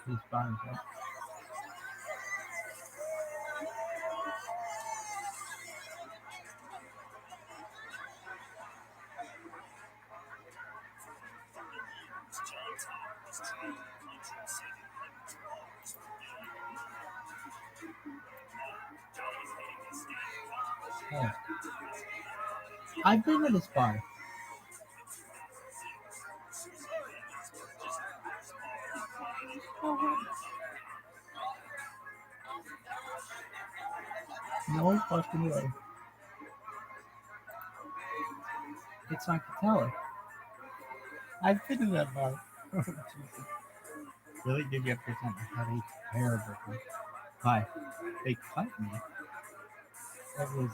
He's fine, right? Oh. I've been to this bar. No fucking way. It's like a tower. I've been to that bar. Really? Did you have present? I had a terrible pie. They cut me. That was.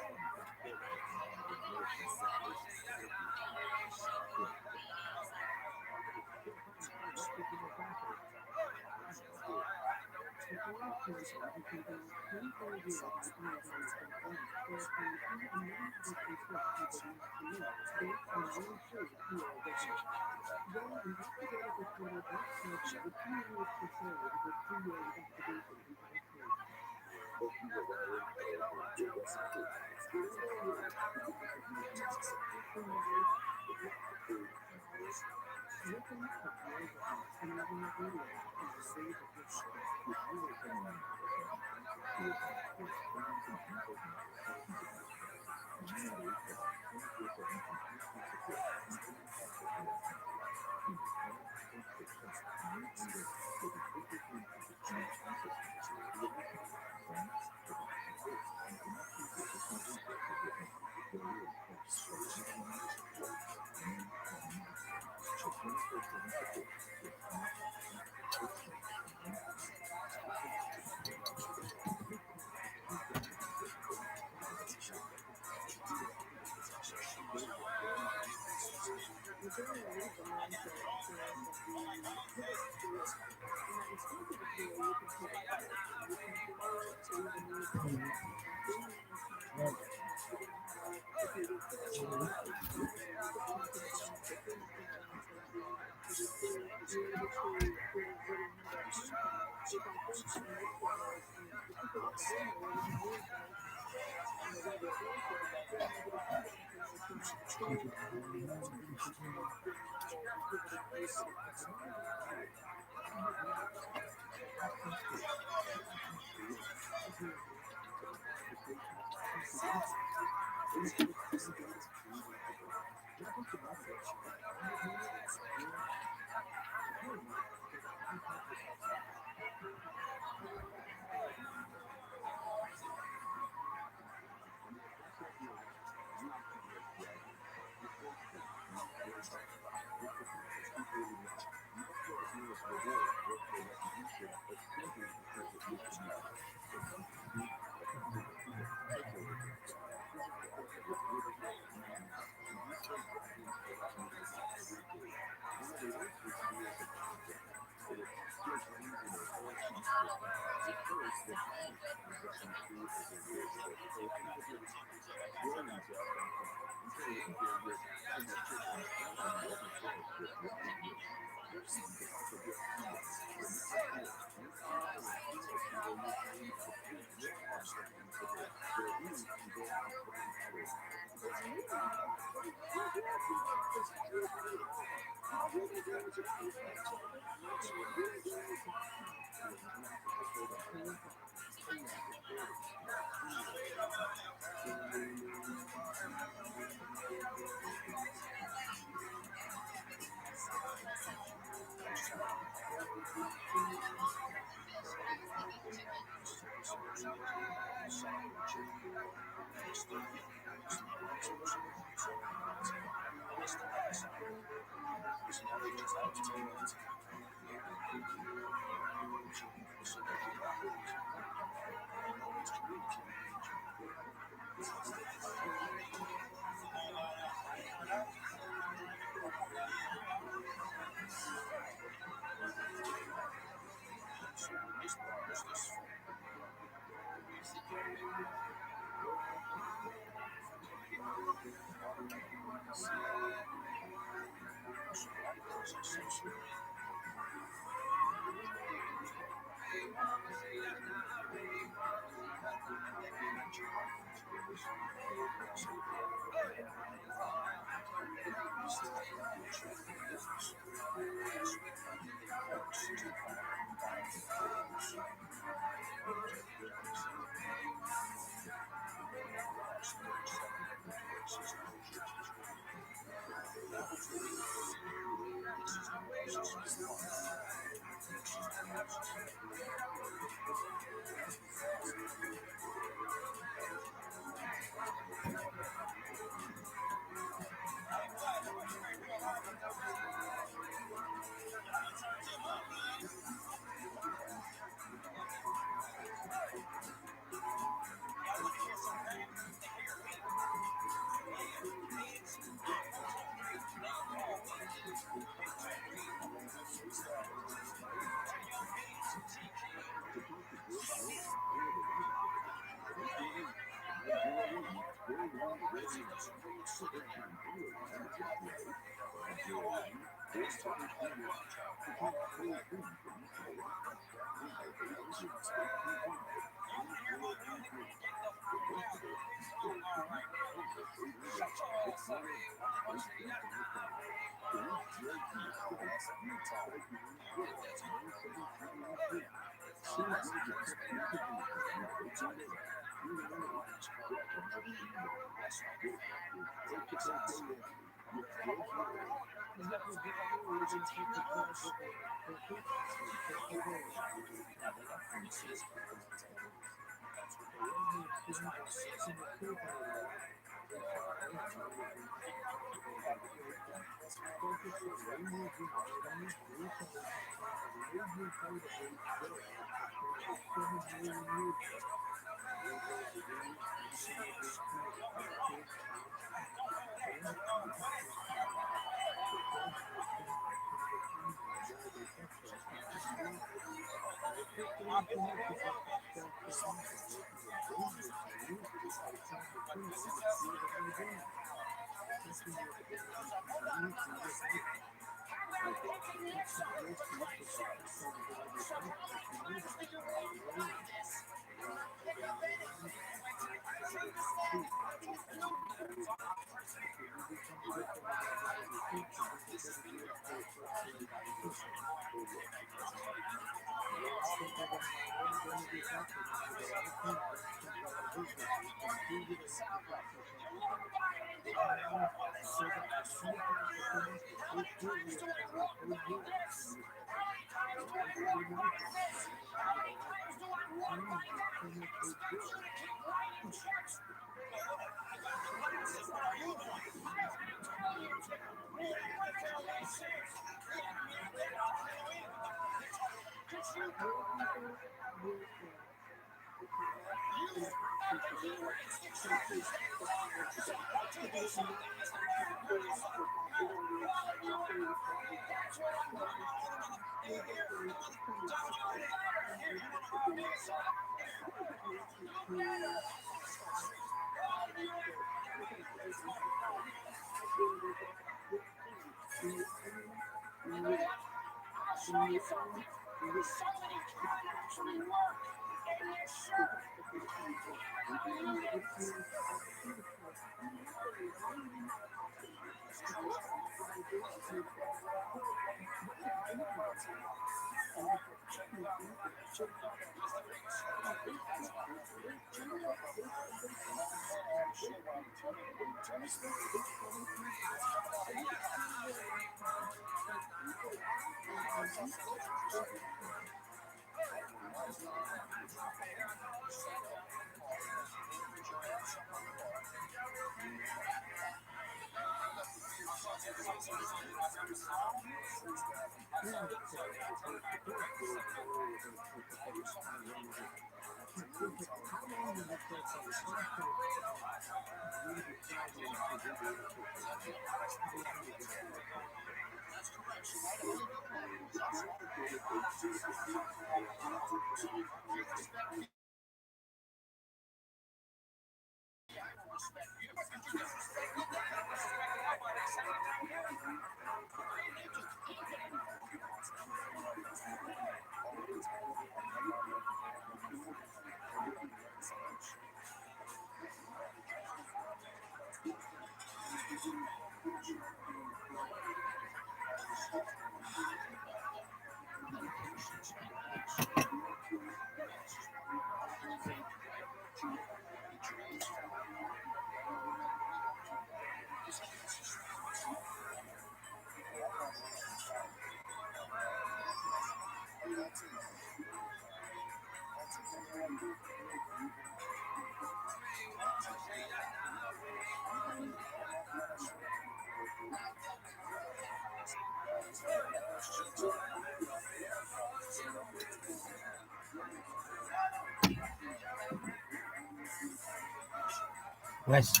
West.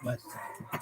West Side.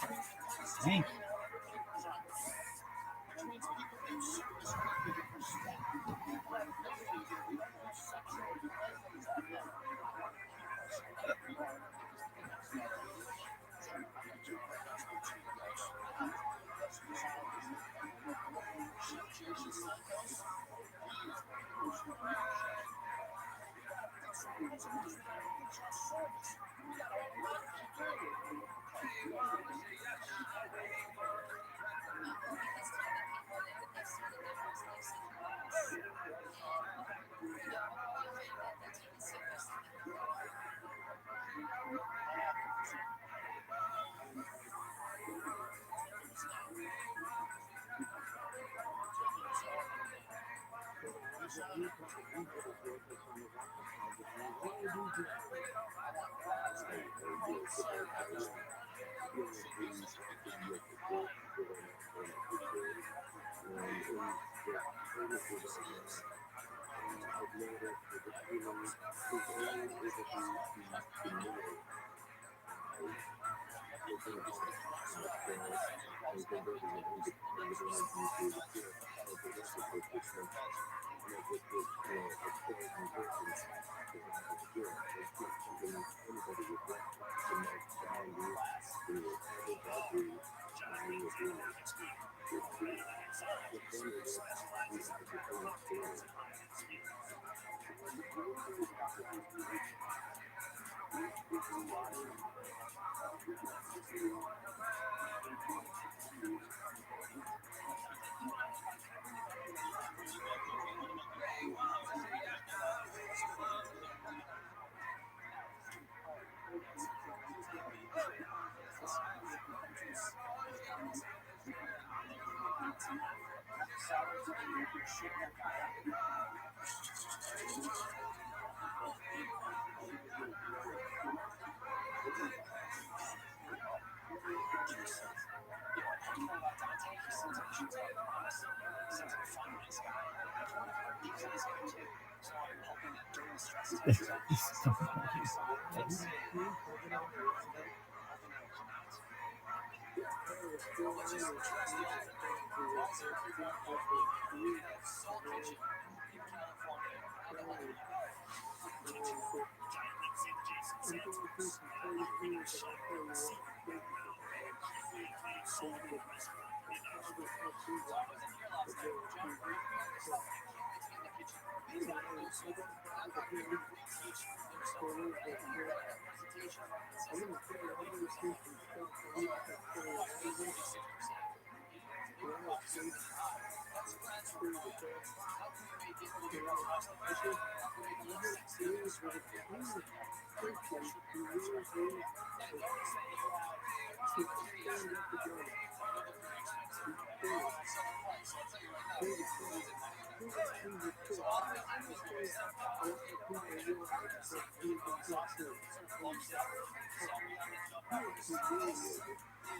Thank you.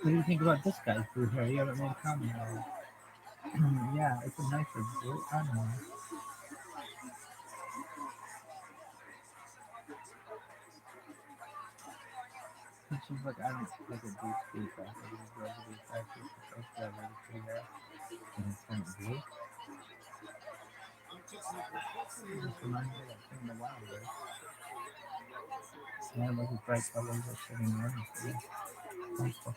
What do you think about this guy's blue hair? You haven't made a comment on it. Yeah, it's a nicer blue. I don't know. It seems like I'm like a deep speak off of these residue factors for first level pretty hair. And it's kind of blue. This reminds me of that thing in the wild, right? Yeah, look at bright colors are sitting there. Wonderful.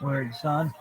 Word, son.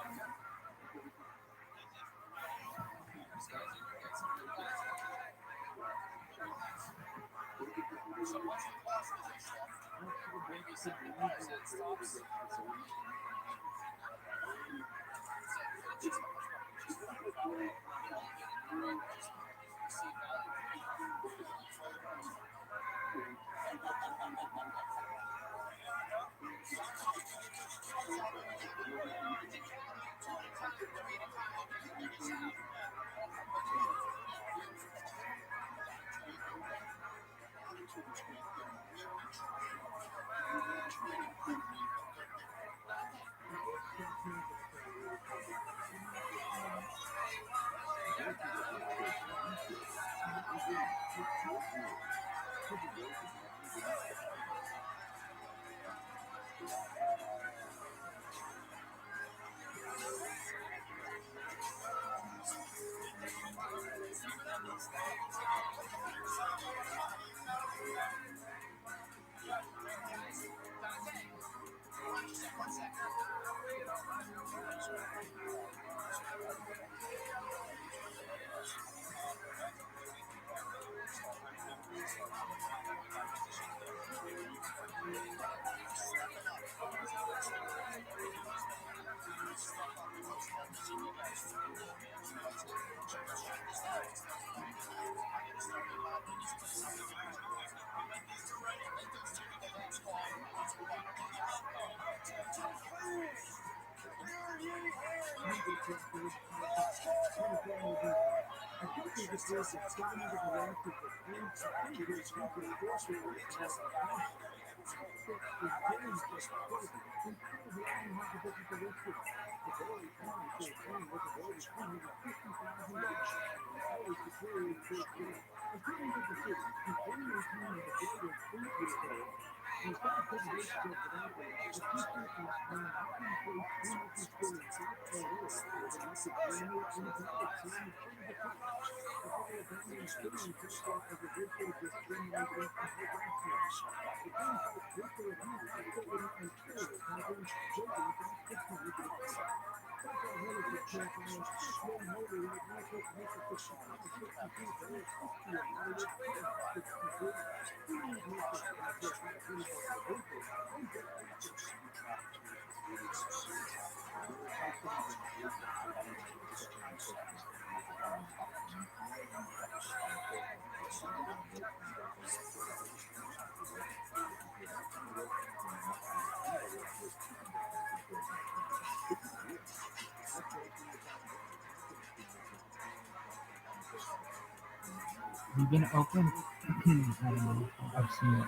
Have you been open? I don't know. I've seen it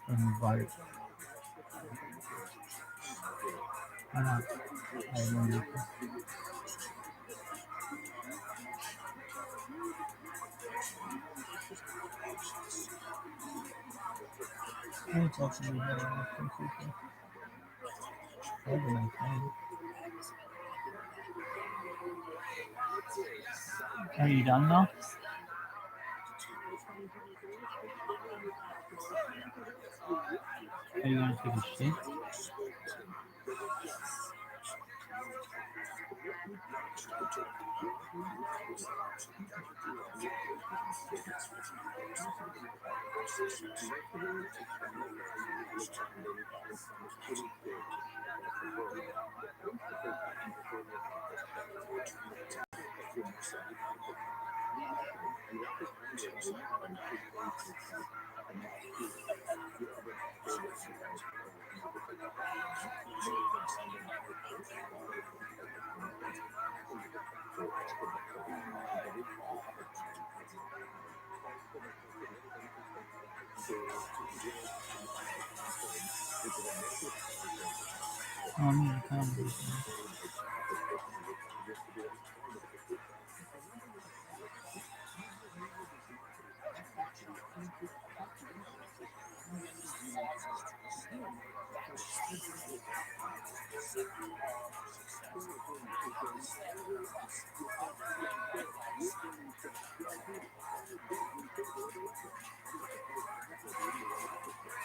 from Bart. Why not? I remember. It's also really better from people. That'd be nice, man. Are you done now? Are you gonna take a shit? Oh, I mean, the comedy.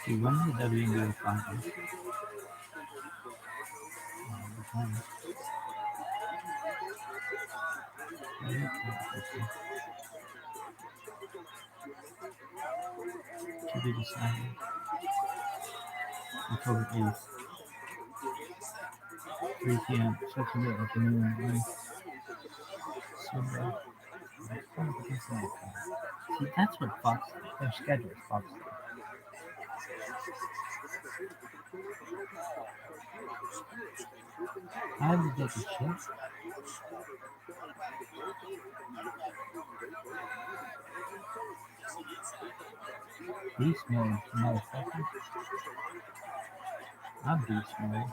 Dude, when did the WNBA finals? The time. To be decided. October 8th. 3 p.m. Such a bit like the new one. So, see, that's what Fox, their schedule is Fox. I have to take a shit. Beast mode, motherfucker. I'm beast mode.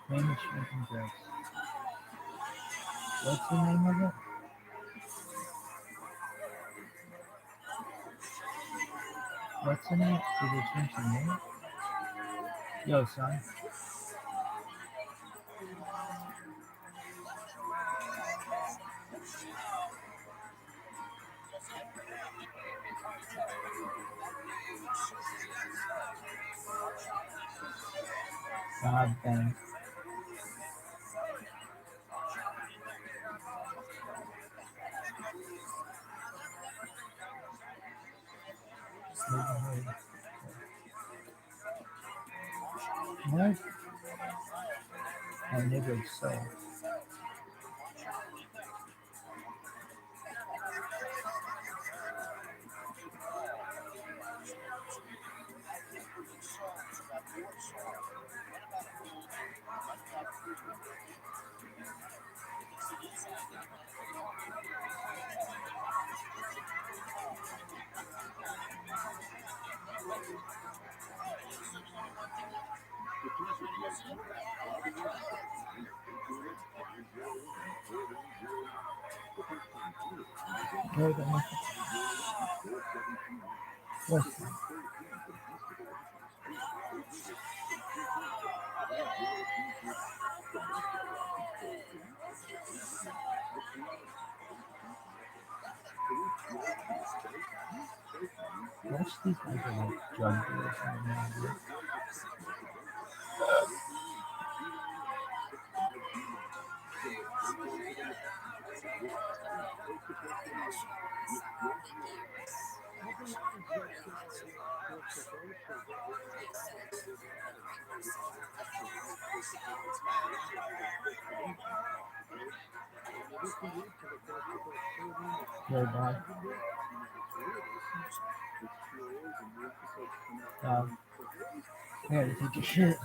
Famous shrinking breasts. What's the name of it? What's the name? Did they change the name? Yo, son. God damn. What? My neighbor's so. Where the fuck? What's that? Most of these guys are like drug dealers and whatever. Yo, dog. Dog. I gotta take a shit.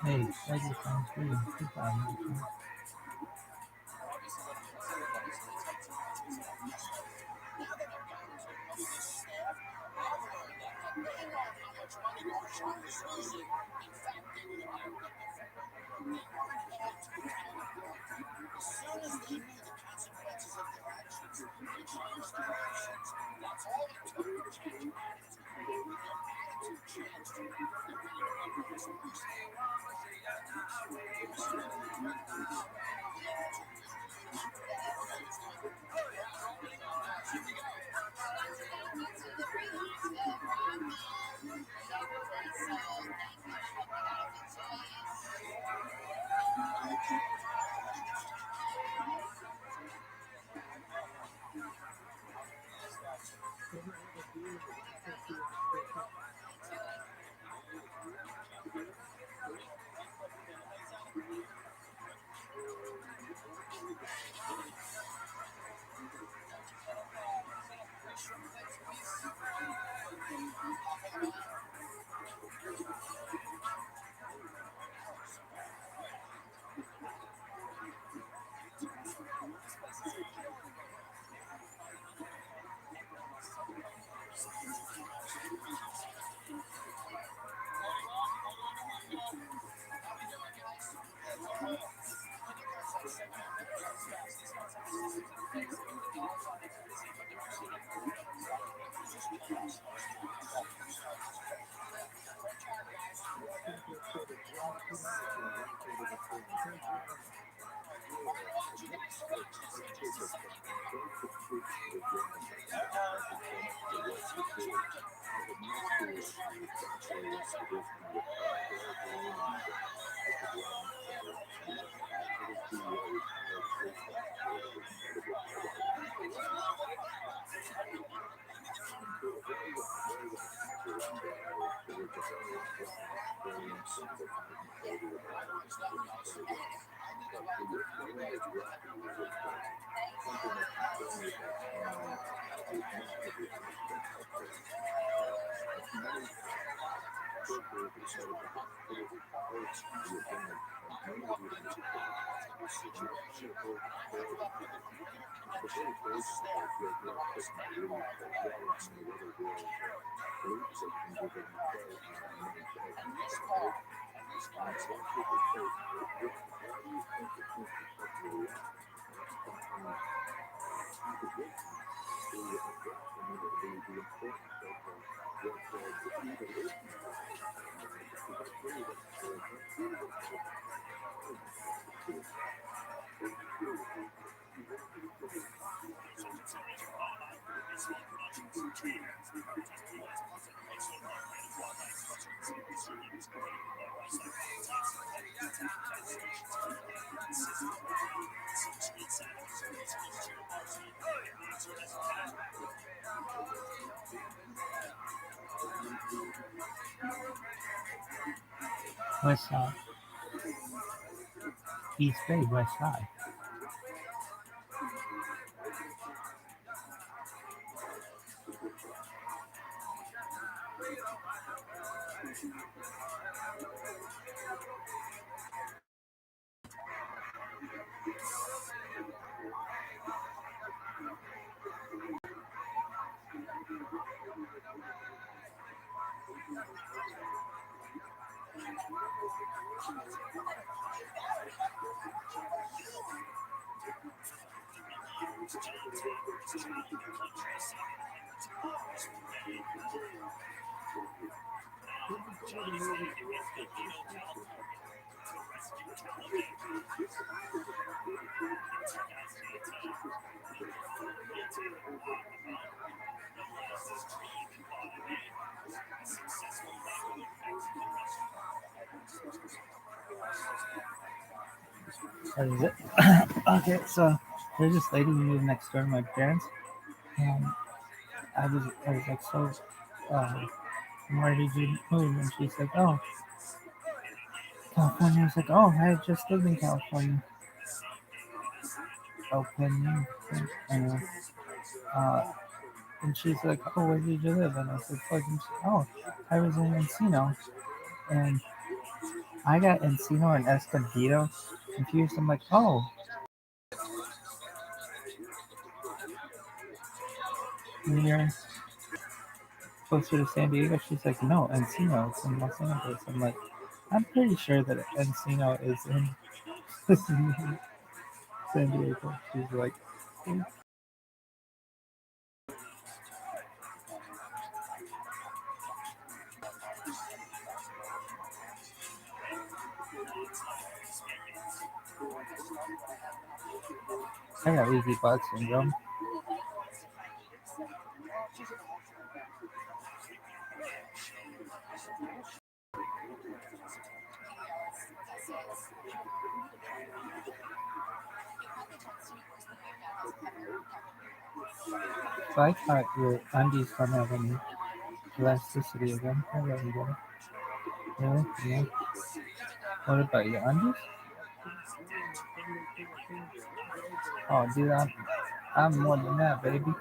Hey, Reggie sounds good. Goodbye. West Side. East Bay, West Side. That is it. Okay, so there's this lady who moved next door to my parents, and I was like, so, where did you move? And she's like, oh, California. I was like, oh, I just lived in California. opening thing, uh, and she's like, "Oh, where did you live?" And I said, "Oh, I was in Encino," and I got Encino and Escondido confused. I'm like, "Oh, near closer to San Diego?" She's like, "No, Encino, it's in Los Angeles." I'm like, "I'm pretty sure that Encino is in San Diego." She's like, "I got leaky butt syndrome." So I thought your undies don't have any elasticity again. I really do. Really? Yeah. What about your undies? Oh, dude, I'm more than that, baby.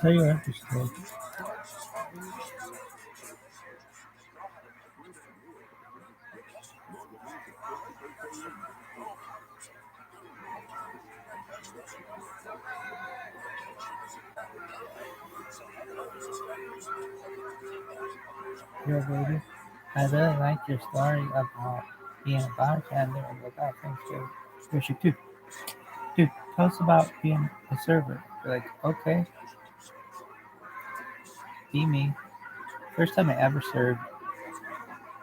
So you're interested. Yeah, baby. I really like your story about being a bartender and the things too. Richard, dude, tell us about being a server. You're like, okay, be me. First time I ever served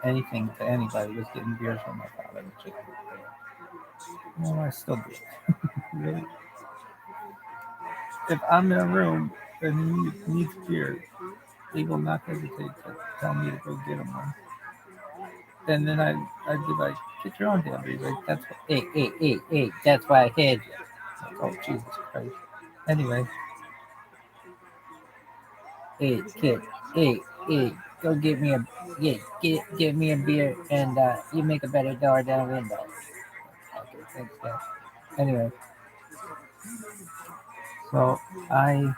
anything to anybody was getting beers from my father and shit. Well, I still do. Really? If I'm in a room and he needs beer, he will not hesitate to tell me to go get him one. And then I'd be like, get your own damn beer. Like, that's what, hey, that's why I had you. Like, oh, Jesus Christ. Anyway, hey, kid, hey, go get me a, yeah, get me a beer and you make a better dollar down the window. Okay, thanks, Dad. Anyway, so I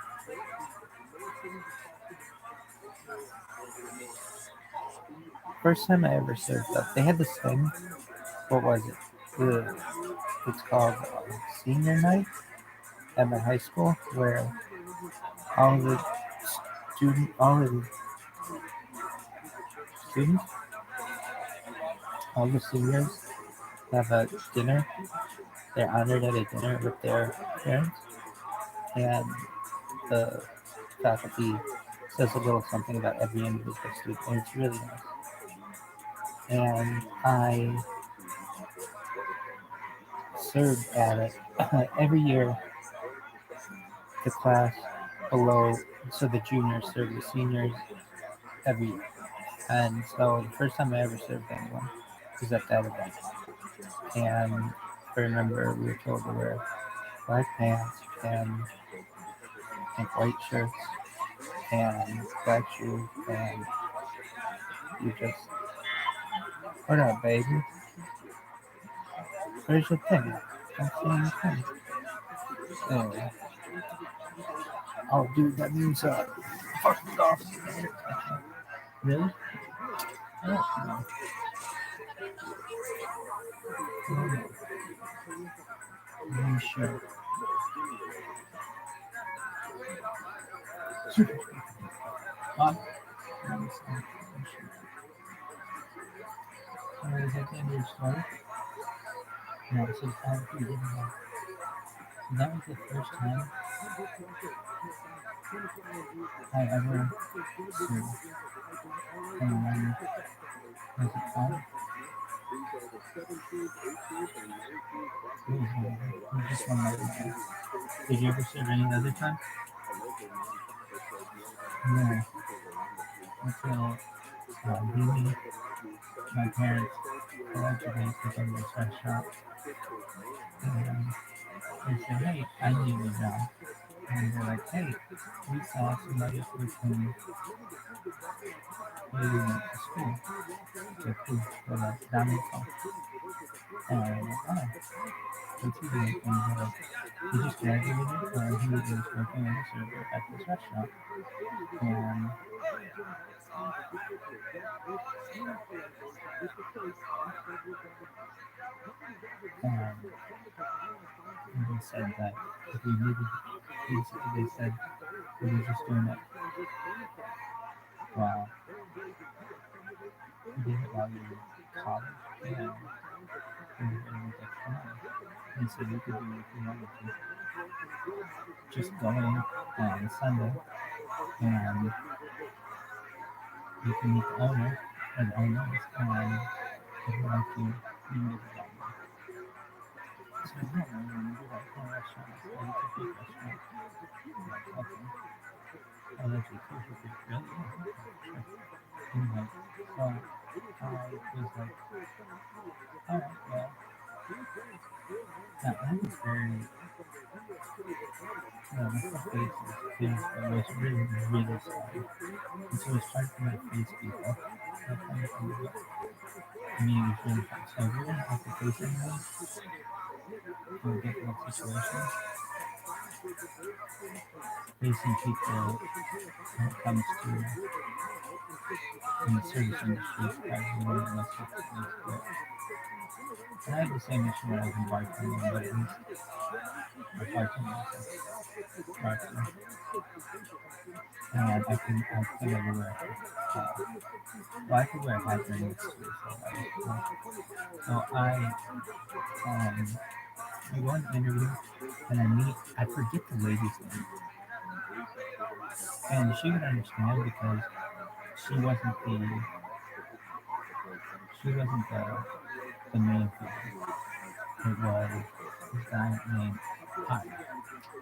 first time I ever served up, they had this thing. What was it? It's called senior night at my high school, where all the all the students, all the seniors have a dinner. They're honored at a dinner with their parents, and the faculty says a little something about every individual student, and it's really nice. And I served at it every year. The class below, so the juniors serve the seniors every year. And so the first time I ever served anyone was at that event. And I remember we were told to wear black pants and white shirts and black shoes, and you just, what up, baby? Where's your thing? I'm seeing your thing. Anyway, oh, dude, that means fucking off. Really? I don't know. I'm sure. Huh? Is that the end of your story? No, this is how you didn't know. That was the first time I ever served. And was it fun? It was just one night. Did you ever serve any other time? No. Until really, my parents allegedly took over this restaurant, and they said, hey, I need a job. And they're like, hey, we saw somebody who can you went to school to prove for the diamond club. And I was like, oh, what's he doing? And they're like, he just graduated, he was just working as a server at this restaurant. And they said that if we needed, they said we were just doing it while we did it while we were in college, and we were able to extra money. And so you could do it if you wanted to. Just go in on Sunday, and you can meet the owner or the owners, and if you like you can get the job done. So yeah, man, when you do that kind of restaurant, it's a big restaurant. Like, okay, oh, that's your social group, really? Yeah, sure. Anyway, so I was like, all right, well, now I was very, my face is big, but it was really, really small. And so it's hard for my face people. That kind of thing, but to me, it was really fun. So if you're in application mode for a difficult situation, facing people when it comes to in the service industry is probably one of the most difficult things to do. And I had the same issue when I was in bartending, but at least with bartending, bartending. And I could never wear well, I could wear a hat during this too, so that was cool. So I go on an interview, and I forget the lady's name, and she would understand because she wasn't the main food. It was this guy named Ari.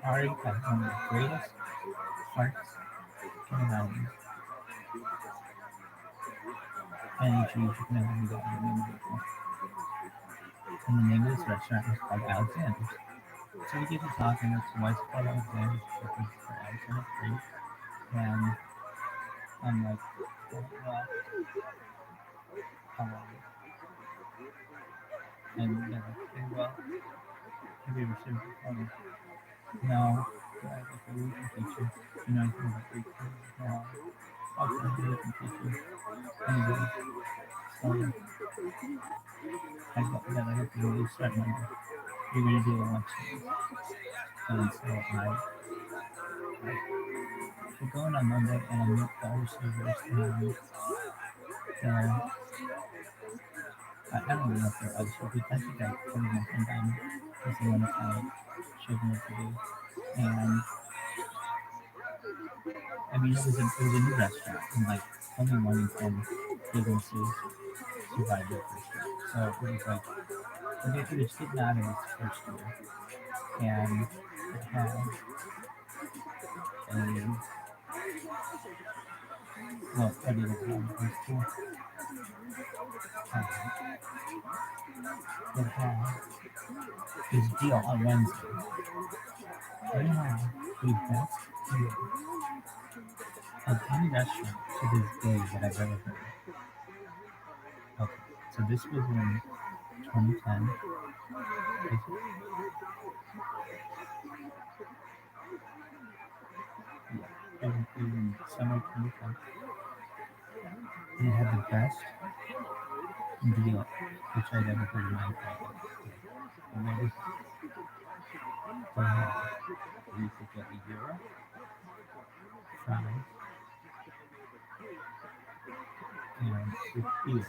Ari had one of the greatest hearts and energy you can ever be got in the people. And the name of this restaurant was called Alexander's. So we get to talking, it's why it's called Alexander's because it's for Alexander Free. And I'm like, well, um, and they're like, hey, well, have you ever served before? No, but I like a weekend teacher. You know anything about Greek food? No. Okay, weekend teacher. Anyways, so I got to really start Monday. You're gonna do a lunch meeting. And so I go in on Monday and I meet the other servers and I don't even know if they're other servers. I think I put my friend down because the one I showed me what to do. And I mean, it was a new restaurant, and like only one in 10 businesses survived their first year. So it was like it was getting out of its first year, and it had a well, I didn't have high school. It had this deal on Wednesday. They had the best deal of any restaurant to this day that I've ever heard of. Okay, so this was in 2010. Yeah, it was in summer 2010. And it had the best deal which I'd ever heard in my entire life. And that was you could get a euro, fries, and with beer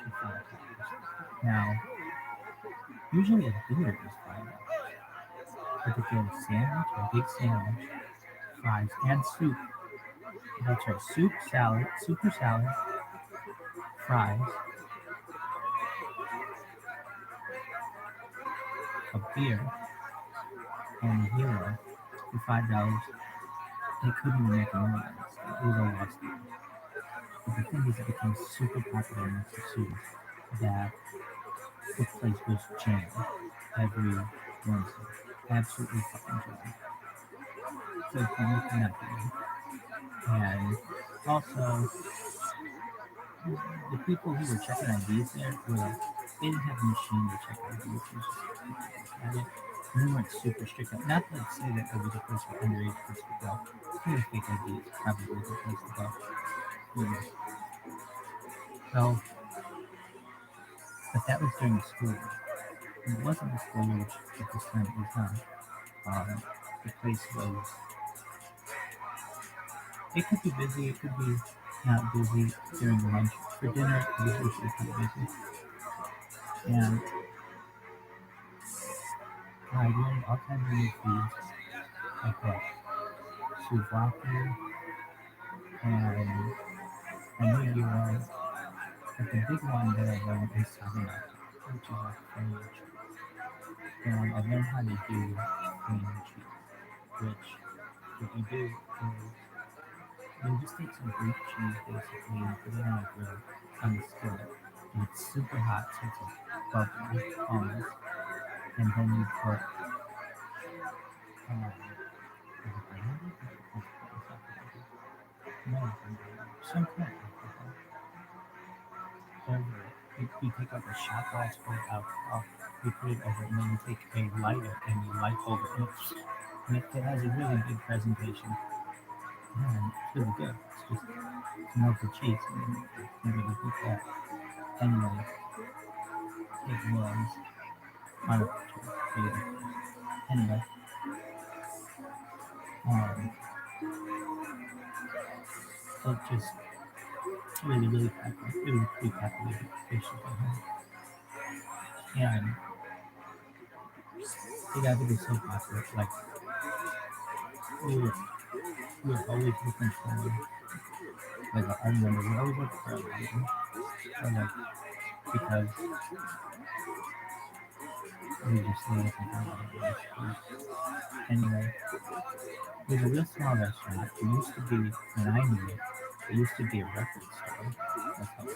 for $5. Now, usually a beer is $5, but if you have a sandwich, a big sandwich, fries, and soup, that's right, soup, salad, soup or salad, fries, a beer, and a euro for $5, they couldn't even make a million. It was a lost deal. But the thing is, it became super popular in Massachusetts that the place was jammed every Wednesday. Absolutely fucking jammed. So if you're looking at them, and also the people who were checking IDs there were like, they didn't have a machine to check IDs. It was just people look at it. And they weren't super strict. Not to say that it was a place where underage kids would go. Doing fake IDs probably a good place to go. Yeah. So, but that was during the school year. It wasn't the school year, which at this time it was not. The place was, it could be busy, it could be not busy during lunch. For dinner, it was usually pretty busy. And I learned all kinds of new foods, like what, souvlaki, and I knew you were, but the big one that I learned is saganaki, which is like cream cheese. And I learned how to do cream cheese, which what you do is you just take some Greek cheese basically and put it on a grill on the skillet. And it's super hot, so it's like bubbly almost. And then you put is it brandy? No, some kind of alcohol. Over it. You take like a shot glass full of alcohol, you put it over it, and then you take a lighter and you light over it. And it has a really big presentation. And it's really good. It's just melted cheese. And you really eat that. Anyways, it was on a picture. Anyway, um, it just really, really popular. It was pretty popular fish and it got to be so popular. Like we were, we were always looking for like I remember we always looked for a lighter or like because We just like anyway, it was a real small restaurant. It used to be, when I knew it, it used to be a record store. That's how it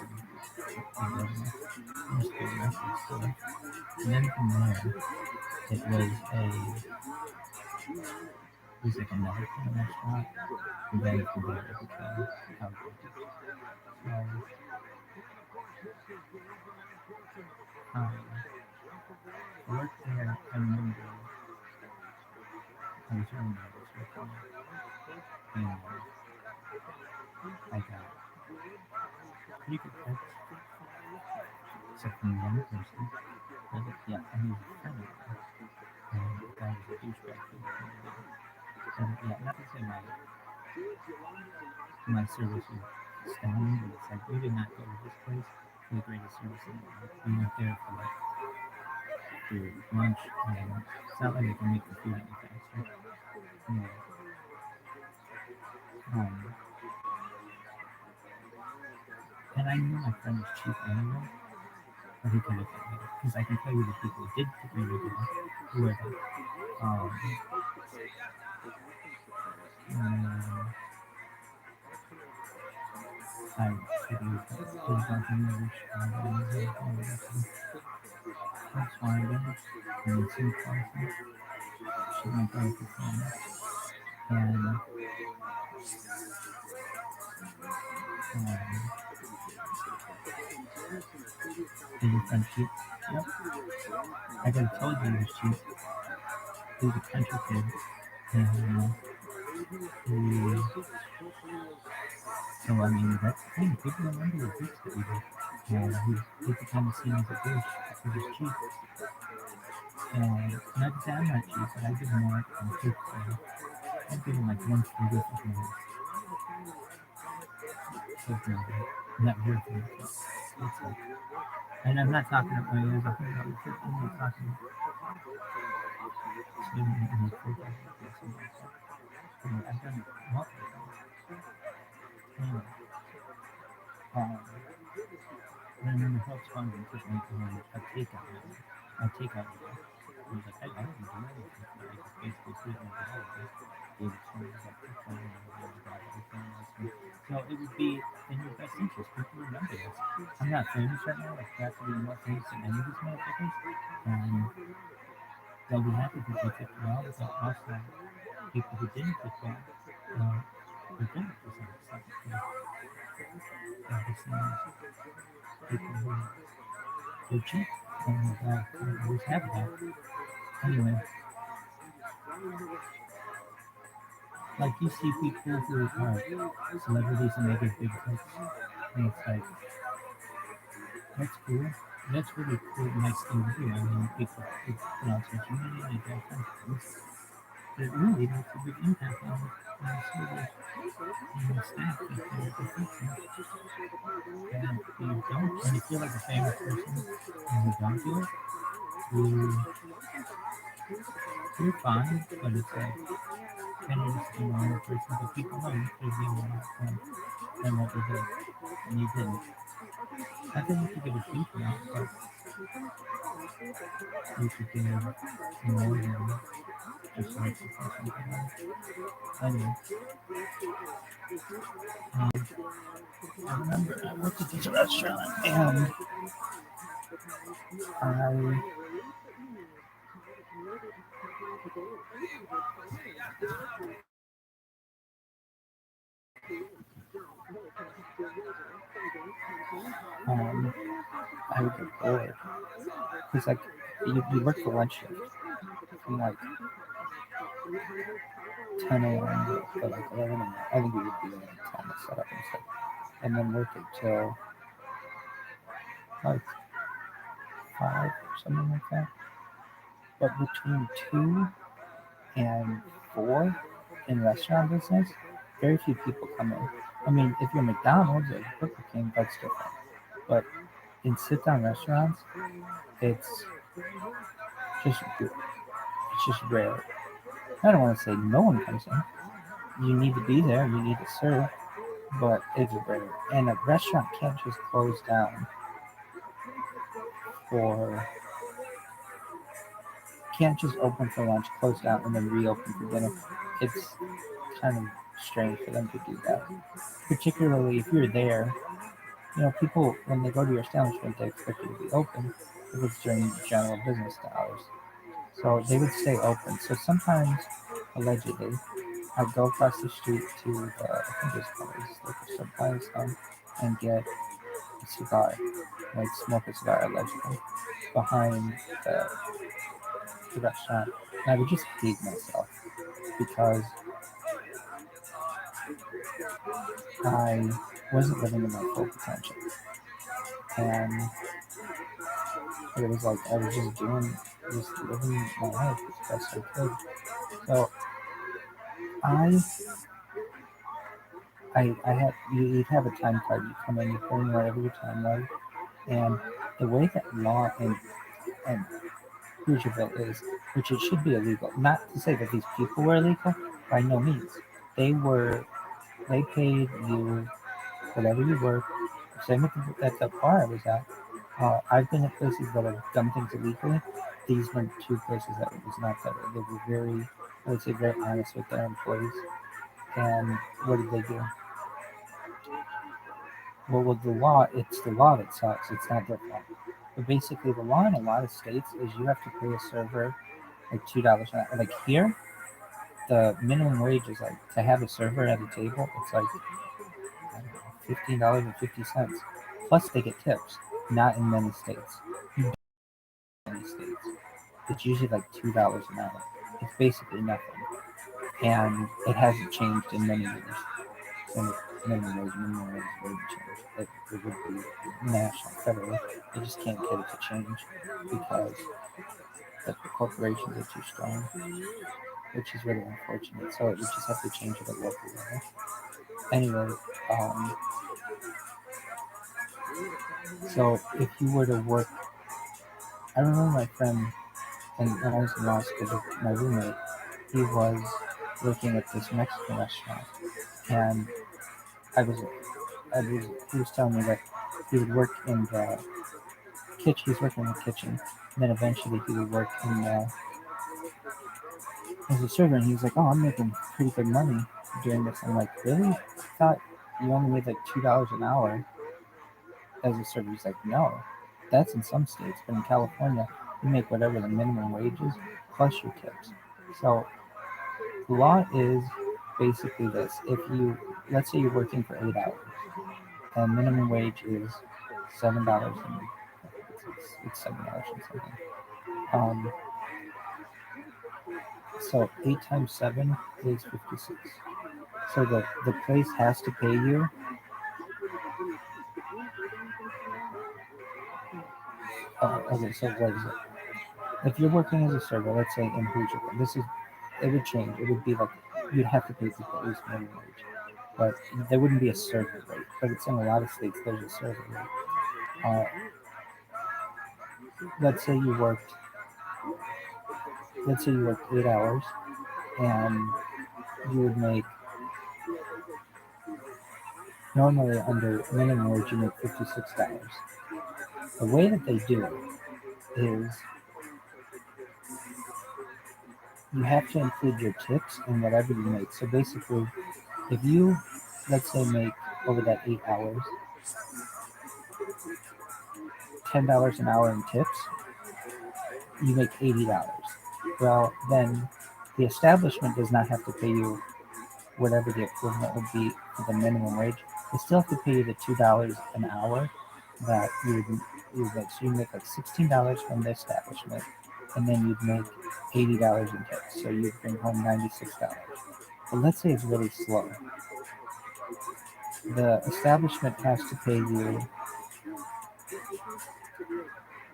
used to be a record store. And then from there, it was like another kind of restaurant. And then from there, it became outdoor. So, I worked there. I remember I was really nervous working there. And I got pretty good tips, except from one person. But yeah, and he was a friend of mine. And the guy was a douchebag for the thing. And yeah, not to say my service was astounding, but it's like we did not go to this place for the greatest service in the world. We went there for like for lunch, and it's not like they can make the food any faster. Anyway, um, and I knew my friend was cheap anyway, but he could have got better because I can tell you the people who did really good who were like, um, I forget his English, that's why I did, and it's in person. She went there for fun, and is your friend cheap? Yep. I could have told you he was cheap. He was a country kid, and he, so I mean, that's the thing. People remember the gigs that we did. People kind of seen as a douche because he's cheap. And not to say I'm not cheap, but I give him more than tip. So I give him like 140 for his net worth. It's like, and I'm not talking about my ears. I'm not talking to him in the food. I've done it multiple times. Anyway, um, and then the helps fund and took me a takeout. A takeout. He was like, I didn't do anything. I just basically put it in the bag. Gave it to me. So it would be in your best interest. People remember this. I'm not famous right now. Like, that's really more famous than any of these motherfuckers. And they'll be happy if they took well, but also people who didn't take well, regret it to some extent. The same as people who were cheap and always have that. Anyway, like you see people who are celebrities and they get big tips, and it's like, that's cool. That's really cool, nice thing to do. I mean, people put on social media and they do all kinds of things. But it really makes a big impact on the servers and the staff that they're affecting. And if you don't, and you feel like a famous person and you don't do it, you, you're fine, but it's like, kind of just a normal person, but people know you could be more than what you did, and you didn't. I think you could get a fee for that, but you could get more than just like the person. Anyway, I remember I worked at this restaurant, and I would get bored. Because, like, you work for lunch shift from like 10 a.m. to like 11 a.m. I think we would be there at 10 to set up and stuff. And then work it till like 5 or something like that. But between 2 and 4 in restaurant business, very few people come in. I mean, if you're McDonald's or Burger King, that's different. But in sit-down restaurants, it's just rare. I don't want to say no one comes in. You need to be there. You need to serve, but it's rare. And a restaurant can't just close down for can't just open for lunch, close down, and then reopen for dinner. It's kind of strange for them to do that. Particularly if you're there, people when they go to your establishment, they expect you to be open if it's during general business hours. So they would stay open. So sometimes, allegedly, I'd go across the street to I think it's called liquor supply or something, and get a cigar, like smoke a cigar allegedly, behind the, the restaurant. And I would just hate myself because I wasn't living in my full potential. And it was like I was just living my life as best I could. So I, I had, you'd have a time card, you come in, you put in whatever your time was. And the way that law and Hoosieville is, which it should be illegal, not to say that these people were illegal, by no means. They paid you whatever you work. Same at the bar I was at. I've been at places that have done things illegally. These were two places that it was not that way. They were very, I would say, very honest with their employees. And what did they do? Well, with the law, it's the law that sucks. It's not their fault. But basically, the law in a lot of states is you have to pay a server like $2 an hour. Like here, the minimum wage is like to have a server at a table. It's like I don't know, $15.50. Plus, they get tips. Not in many states. You don't in many states. It's usually like $2 an hour. It's basically nothing, and it hasn't changed in many years. And minimum wage wouldn't change. It would be national, federally. They just can't get it to change because the corporations are too strong, which is really unfortunate. So we just have to change it at local level. Anyway, um, so if you were to work, I remember my friend, and when I was in law school, my roommate, he was working at this Mexican restaurant, and I was, he was telling me that he would work in the kitchen. He was working in the kitchen, and then eventually he would work in as a server. And he was like, "Oh, I'm making pretty good money doing this." I'm like, "Really? I thought you only made like $2 an hour as a server." He's like, "No, that's in some states, but in California, you make whatever the minimum wage is plus your tips." So the law is basically this: if you, let's say you're working for 8 hours, and minimum wage is $7 and it's $7 and something. Um, so 8 times 7 is 56. So the place has to pay you. Okay, so what is it? If you're working as a server, let's say in Hoosier, it would change. It would be like you'd have to pay people at least minimum wage, but there wouldn't be a server rate. But it's in a lot of states there's a server rate. Uh, let's say you worked. Let's say you worked 8 hours, and you would make normally under minimum wage you make $56. The way that they do it is you have to include your tips in whatever you make. So basically, if you, let's say, make over that 8 hours $10 an hour in tips, you make $80. Well, then the establishment does not have to pay you whatever the equivalent would be for the minimum wage. They still have to pay you the $2 an hour that you would make. So you make like $16 from the establishment, and then you'd make $80 in tips. So you'd bring home $96. But let's say it's really slow. The establishment has to pay you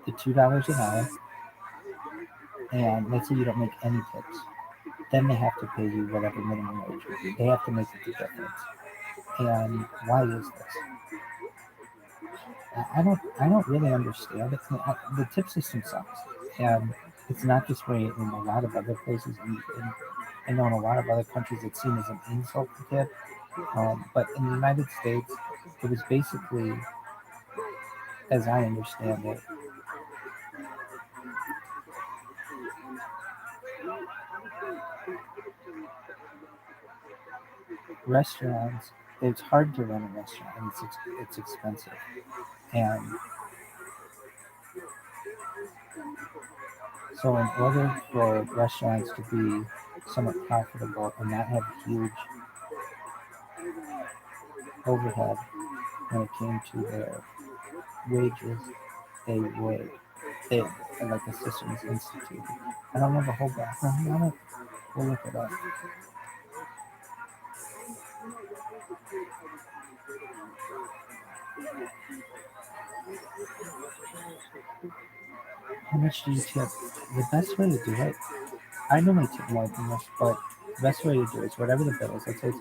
the $2 an hour, and let's say you don't make any tips, then they have to pay you whatever minimum wage would be. They have to make it the difference. And why is this? I don't really understand it. The tip system sucks, and it's not this way in a lot of other places. I know in a lot of other countries it's seen as an insult to tip, but in the United States, it was basically, as I understand it, restaurants, it's hard to run a restaurant and it's expensive. And so, in order for restaurants to be somewhat profitable and not have huge overhead when it came to their wages, they like a system is instituted. I don't know the whole background on it. We'll look it up. How much do you tip? The best way to do it, I normally tip more than this, but the best way to do it is whatever the bill is. Let's say it's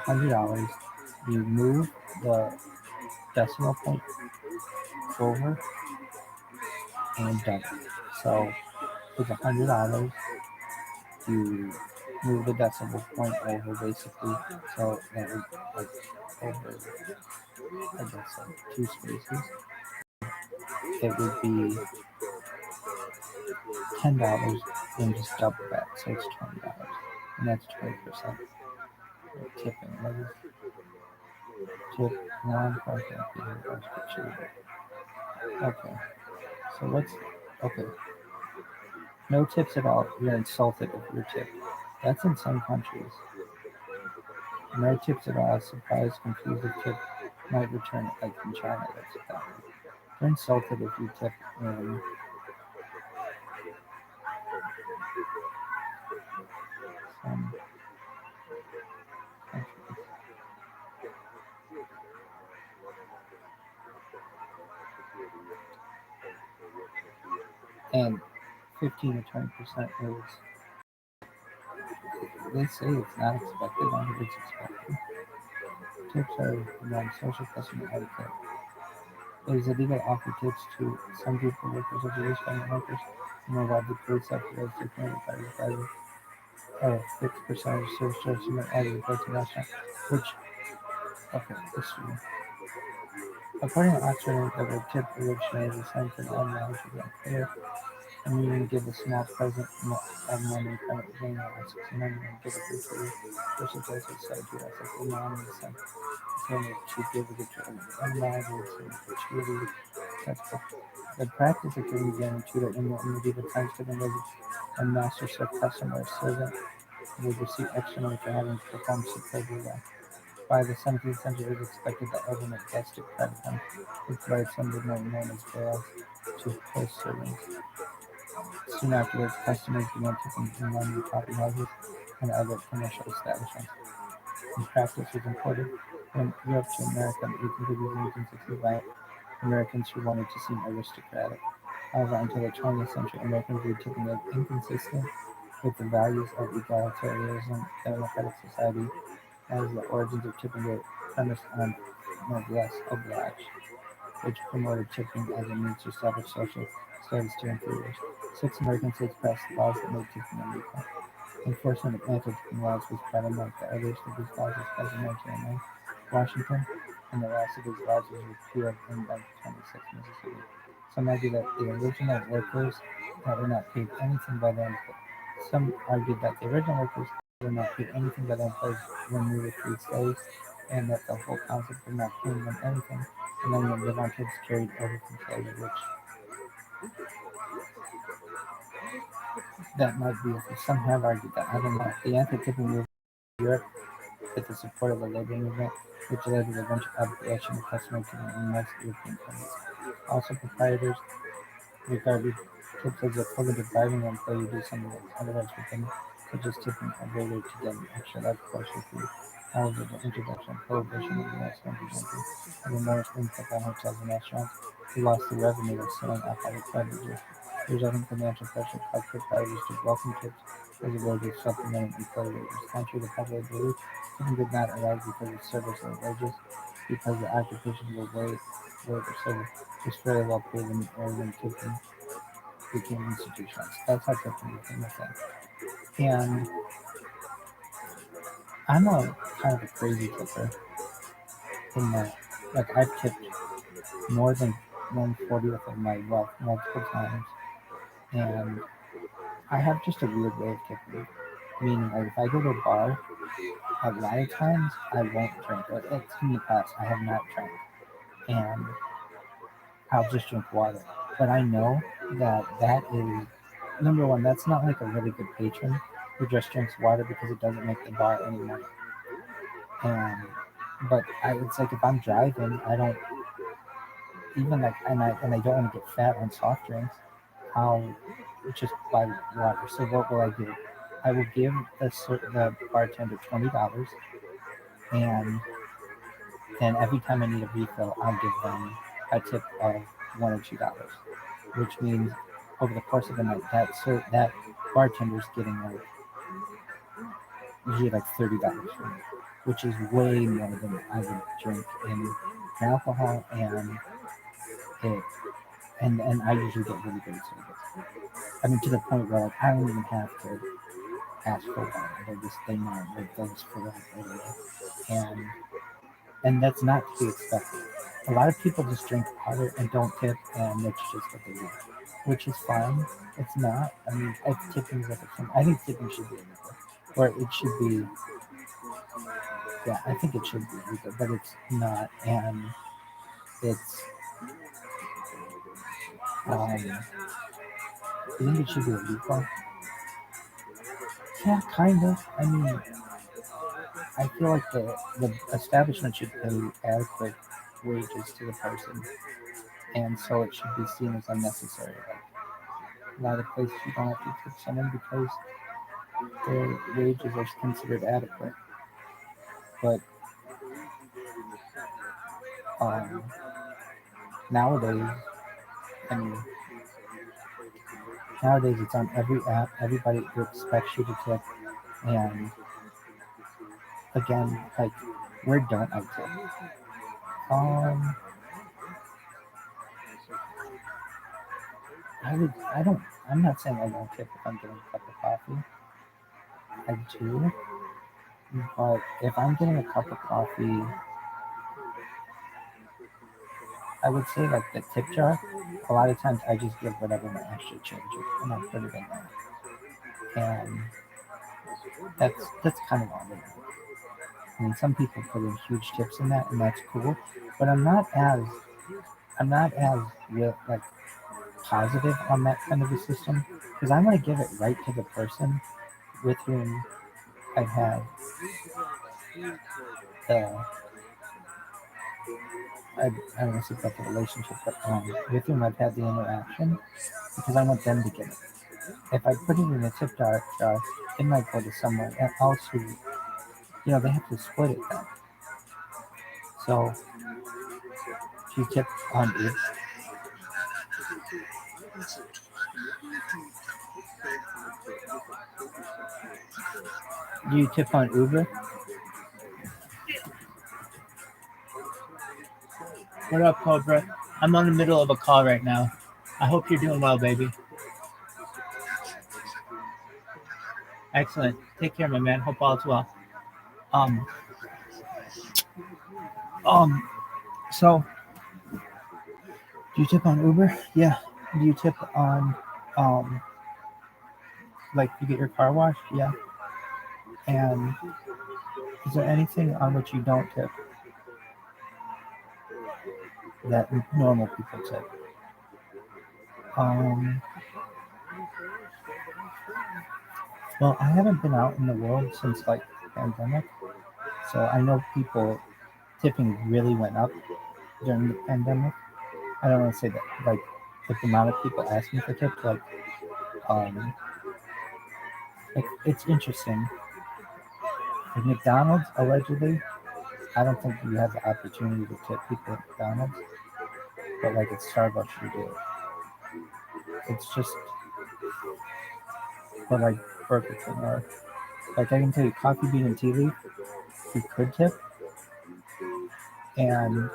$100. You move the decimal point over and done. So it's $100. You move the decimal point over basically, so that would like over, I guess, like two spaces. It would be $10 and just double that, so it's $20, and that's 20% tipping. What is tip non-profit? Okay, so what's okay? No tips at all. You're insulted if you're tipped. That's in some countries. No tips at all. Surprised, confused if tip might return it. Like in China, that's what that is. You're insulted if you tip in some countries. And 15 to 20% is, they say it's not expected, I think it's expected. Tips are around social customer etiquette. It is illegal to offer tips to some people, workers, or various family workers, and are allowed to create subsidized discounted by a fixed percentage of service charge to as a person restaurant, which, okay, history. According to Oxford, the tip originated as a sign for an unknowledge of unclear, and meaning give a small present of money from it being out of 69 and give it to versus those who said to us as the non in the sense to give it to an unknowledge gratuity. The practice of giving guarantee that in the medieval times given was a master served customer or servant would receive extra money for having performed superbly well. By the 17th century, it was expected that overnight guests to credit them with provided something known as bails to host servants. Soon afterwards, customers began tipping in London coffee houses and other commercial establishments. The practice was imported from Europe to America in the 1850s and 1860s by Americans who wanted to seem aristocratic. However, until the 20th century, Americans viewed tipping as inconsistent with the values of egalitarianism, democratic society, as the origins of tipping were premised on noblesse oblige, which promoted tipping as a means to establish social status to inferiors. 6 American states passed laws that made tipping illegal. Enforcement of anti-tipping laws was problematic. The earliest of these laws was passed in 1909, Washington, and the last of these laws was repealed in 1926, Mississippi. Some argue that the original workers that were not paid anything by them. Some argued that the original workers were not paid anything by the employers when we were freed slaves, and that the whole concept of not paying them anything and then the live on tips carried over from slavery, which that might be. Some have argued that. I don't know. The anti-tipping movement in Europe, with the support of the labor movement, which led to the eventual abolition of customary tipping in most European countries. Also, proprietors regarded tips as equivalent to bribing an employee to do something else. Otherwise, within such as tipping a waiter to get an extra large portion fee. However, the introduction of prohibition in the U.S. 1920 had a more impact on hotels and restaurants who lost the revenue of selling alcoholic beverages. The resulting financial pressure caused proprietors to welcome tips as a way to supplement employee wages. Contrary to popular belief, tipping did not arise because of service or wages, because the occupation of a waiter service was fairly well paid in the area when tipping became institutionalized. That's how tipping became a thing. And I'm a kind of a crazy tipper in that, like, I've tipped more than 1/40th of my wealth multiple times, and I have just a weird way of tipping. Meaning, like, if I go to a bar a lot of times I won't drink. It's in the past I have not drank, and I'll just drink water. But I know that is number one. That's not like a really good patron who just drinks water because it doesn't make the bar any money. And but it's like if I'm driving, I don't even like, and I don't want to get fat on soft drinks. I'll just buy water. So what will I do? I will give the bartender $20, and then every time I need a refill, I'll give them a tip of $1 or $2, which means over the course of the night, that bartender's getting like usually like $30 from me, which is way more than I would drink in alcohol, it and I usually get really good service. I mean, to the point where like I don't even have to ask for water. They know like they'll just fill it right away, and that's not to be expected. A lot of people just drink water and don't tip, and that's just what they do, which is fine. It's not. I mean, tipping is like I think tipping should be illegal, or it should be. Yeah, I think it should be illegal, but it's not, and it's. I think it should be illegal. Yeah, kind of. I mean, I feel like the establishment should pay adequate wages to the person, and so it should be seen as unnecessary. Like a lot of places you don't have to tip someone because their wages are considered adequate. But um, nowadays, I mean, nowadays it's on every app. Everybody expects you to tip, and again, like, where don't I tip? Um, I don't. I'm not saying I don't tip if I'm getting a cup of coffee. I do, but if I'm getting a cup of coffee, I would say like the tip jar. A lot of times I just give whatever my extra change is, and I put it in there, and that's kind of all it is. I mean, some people put in huge tips in that, and that's cool. But I'm not as like positive on that kind of a system because I want to give it right to the person with whom I have the I don't want to say about the relationship, but with whom I've had the interaction because I want them to get it. If I put it in a tip jar, it might go to someone else who, they have to split it then. So, if you tip on Uber, do you tip on Uber? What up, Cobra? I'm on the middle of a call right now. I hope you're doing well, baby. Excellent. Take care, my man. Hope all is well. Um, so do you tip on Uber? Yeah. Do you tip on, like you get your car washed? Yeah. And is there anything on which you don't tip that normal people tip? Well, I haven't been out in the world since like the pandemic, so I know people tipping really went up during the pandemic. I don't want to say that like the amount of people asking for tips, um, like it's interesting. Like McDonald's allegedly, I don't think you have the opportunity to tip people at McDonald's, but like at Starbucks you do. It's just, but like Burger King or like I can tell you, Coffee Bean and Tea Leaf, you could tip, and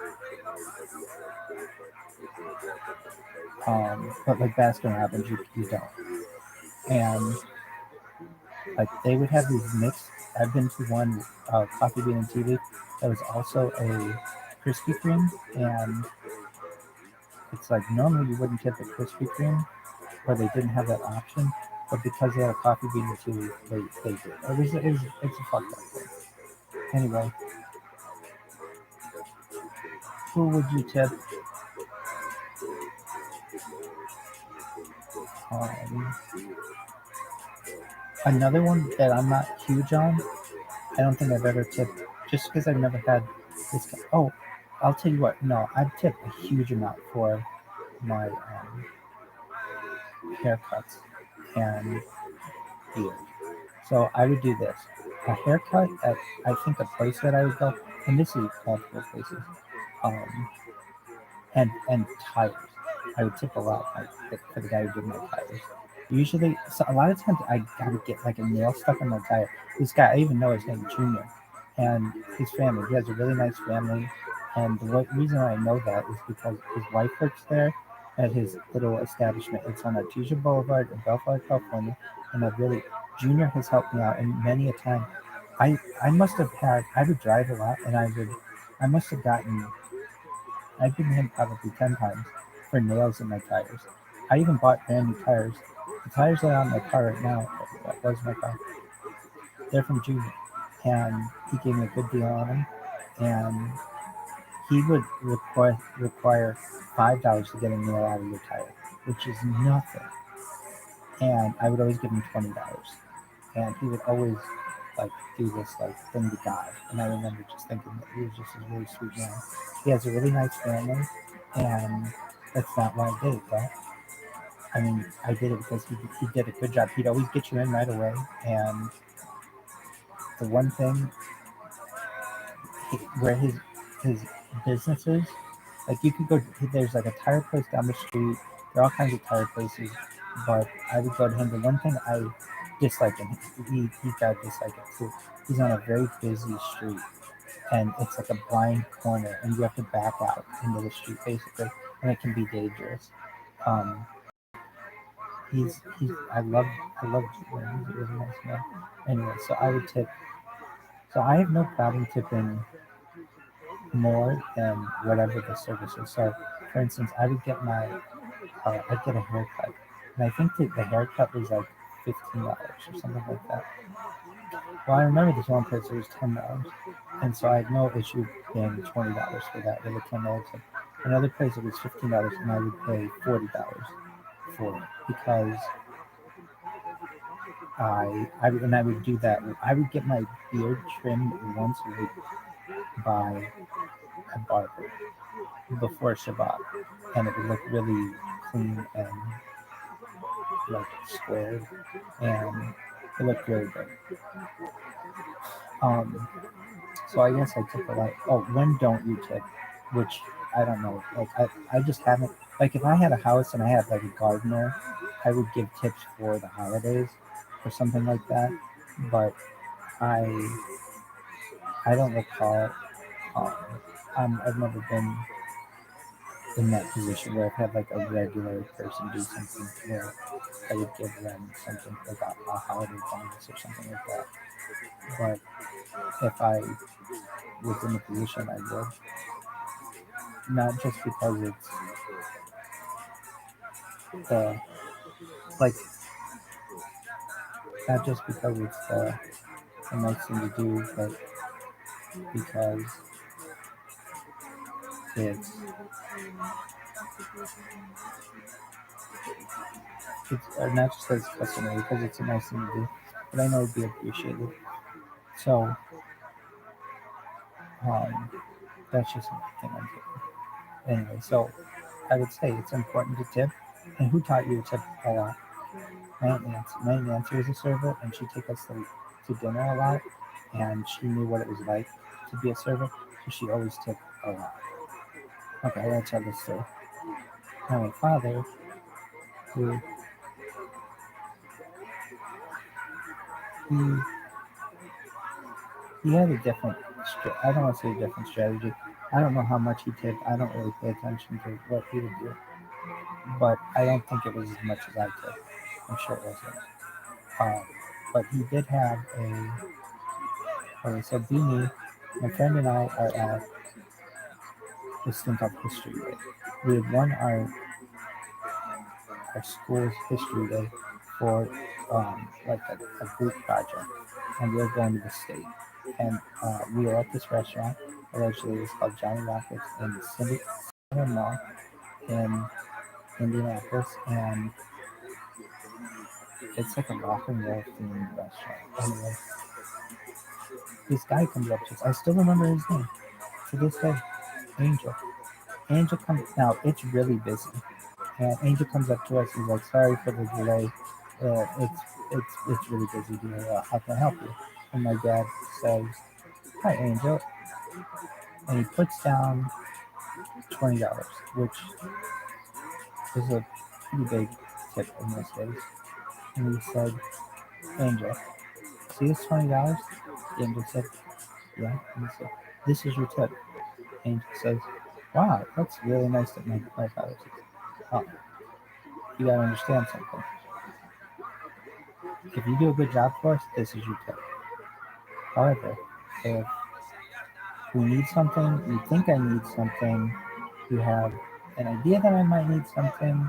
but like Baskin Robbins, you don't. And like they would have these mixed. I've been to one Coffee Bean and Tea Leaf that was also a Krispy Kreme, and it's like normally you wouldn't tip a Krispy Kreme, or they didn't have that option, but because they had a Coffee Bean and Tea Leaf, they did. It's a fucked up thing. Anyway, who would you tip? Another one that I'm not huge on, I don't think I've ever tipped, just because I've never had this. Oh, I'll tell you what. No, I've tipped a huge amount for my haircuts and beard. So I would do this: a haircut at, I think, a place that I would go, and this is multiple places. And tires. I would tip a lot for the guy who did my tires. Usually, so a lot of times I gotta get like a nail stuck in my tire. This guy, I even know his name, Junior, and his family. He has a really nice family, and the reason I know that is because his wife works there at his little establishment. It's on Artesia Boulevard in Bellflower, California, and Junior has helped me out, and many a time, I must have had. I would drive a lot, and I must have gotten. I've given him probably 10 times for nails in my tires. I even bought brand new tires. The tires that are on my car right now, that was my car, they're from Junior. And he gave me a good deal on them. And he would require $5 to get a nail out of your tire, which is nothing. And I would always give him $20. And he would always like do this like thing to God. And I remember just thinking that he was just a really sweet man. He has a really nice family, and that's not why I did it, but I mean, I did it because he did a good job. He'd always get you in right away. And the one thing where his business is, like you could go, there's like a tire place down the street. There are all kinds of tire places, but I would go to him. The one thing I dislike him, he got dislike it too. He's on a very busy street, and it's like a blind corner, and you have to back out into the street basically, and it can be dangerous. Um, he's I love Junior. He's a really nice man. Anyway, so I would tip. So I have no problem tipping more than whatever the service is. So, for instance, I would get I'd get a haircut, and I think that the haircut was like $15 or something like that. Well, I remember this one place it was $10, and so I had no issue paying $20 for that with a $10 tip. Another place it was $15, and I would pay $40 for it because I would do that. I would get my beard trimmed once a week by a barber before Shabbat, and it would look really clean and like squared, and it looked really good. So I guess I tip a lot. Oh, when don't you tip? Which I don't know. Like I just haven't. Like if I had a house and I had like a gardener, I would give tips for the holidays or something like that. But I I don't recall. I've never been in that position where I've had like a regular person do something where I would give them something like a holiday bonus or something like that. But if I was in a position, I would. Not just because it's the like, not just because it's the nice thing to do, but because it's not just because it's customary, because it's a nice thing to do, but I know it'd be appreciated. So that's just one thing I'm doing. Anyway, so I would say it's important to tip. And who taught you to tip a lot? My Aunt Nancy. My Aunt Nancy was a server, and she'd take us to dinner a lot, and she knew what it was like to be a server, so she always tipped a lot. Okay, I gotta tell this story. Now, my father, who he he had a different. I don't want to say a different strategy. I don't know how much he tipped. I don't really pay attention to what he would do, but I don't think it was as much as I tipped. I'm sure it wasn't. But he did have a. Okay, so Beanie, my friend and I are at this thing called History Day. We had won our school's History Day for like a group project, and we were going to the state. And we were at this restaurant. Allegedly, it's called Johnny Rockets in the Center Mall in Indianapolis, and it's like a rock and roll themed restaurant. Anyway, this guy comes up to us. I still remember his name to this day, Angel. Angel comes now. It's really busy, and Angel comes up to us. He's like, "Sorry for the delay. It's really busy here. How can I help you?" And my dad says, "Hi, Angel," and he puts down $20, which is a pretty big tip in those days. And he said, "Angel, see this $20?" Angel said, "Yeah." And he said, "This is your tip." Angel says, "Wow, that's really nice that my father says. Oh, you gotta understand something. If you do a good job for us, this is your tip. However, if we need something, you think I need something, you have an idea that I might need something,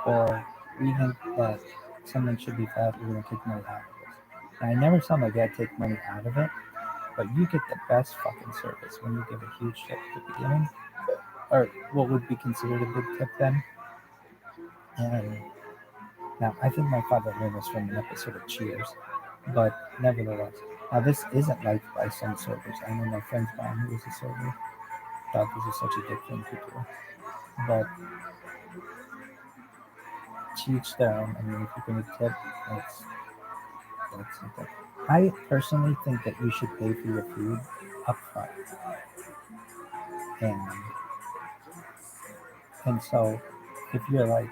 or we think that someone should be fed, we're going to take money out of this." And I never saw my dad take money out of it, but you get the best fucking service when you give a huge tip at the beginning, or what would be considered a big tip then. And now, I think my father learned this from an episode of Cheers, but nevertheless. Now, this isn't liked by some servers. I know my friend's mom, who was a server, thought this was such a good thing to do. But to each their own. I mean, if you're going to tip, that's something. I personally think that you should pay for your food up front. And, and so, if you're like,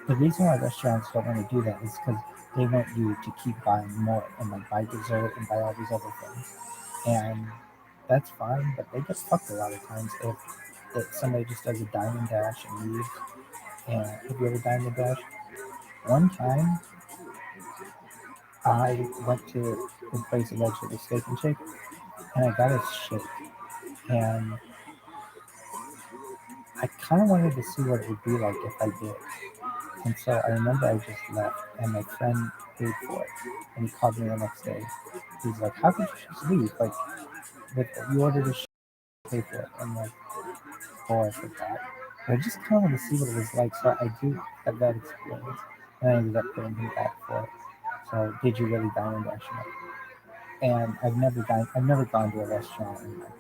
the reason why restaurants don't want to do that is because they want you to keep buying more and like buy dessert and buy all these other things. And that's fine, but they get fucked a lot of times if somebody just does a dine and dash and leaves. And have you ever dined and dash? One time, I went to the place allegedly Steak and Shake, and I got a shake, and I kind of wanted to see what it would be like if I did. And so I remember I just left, and my friend paid for it, and he called me the next day. He's like, "How could you just leave? Like, you ordered a shake, pay for it." I'm like, "Oh, I forgot." But I just kind of want to see what it was like, so I do have that experience, and I ended up paying him back for it. So, did you really dine and dash? And I've never gone to a restaurant and like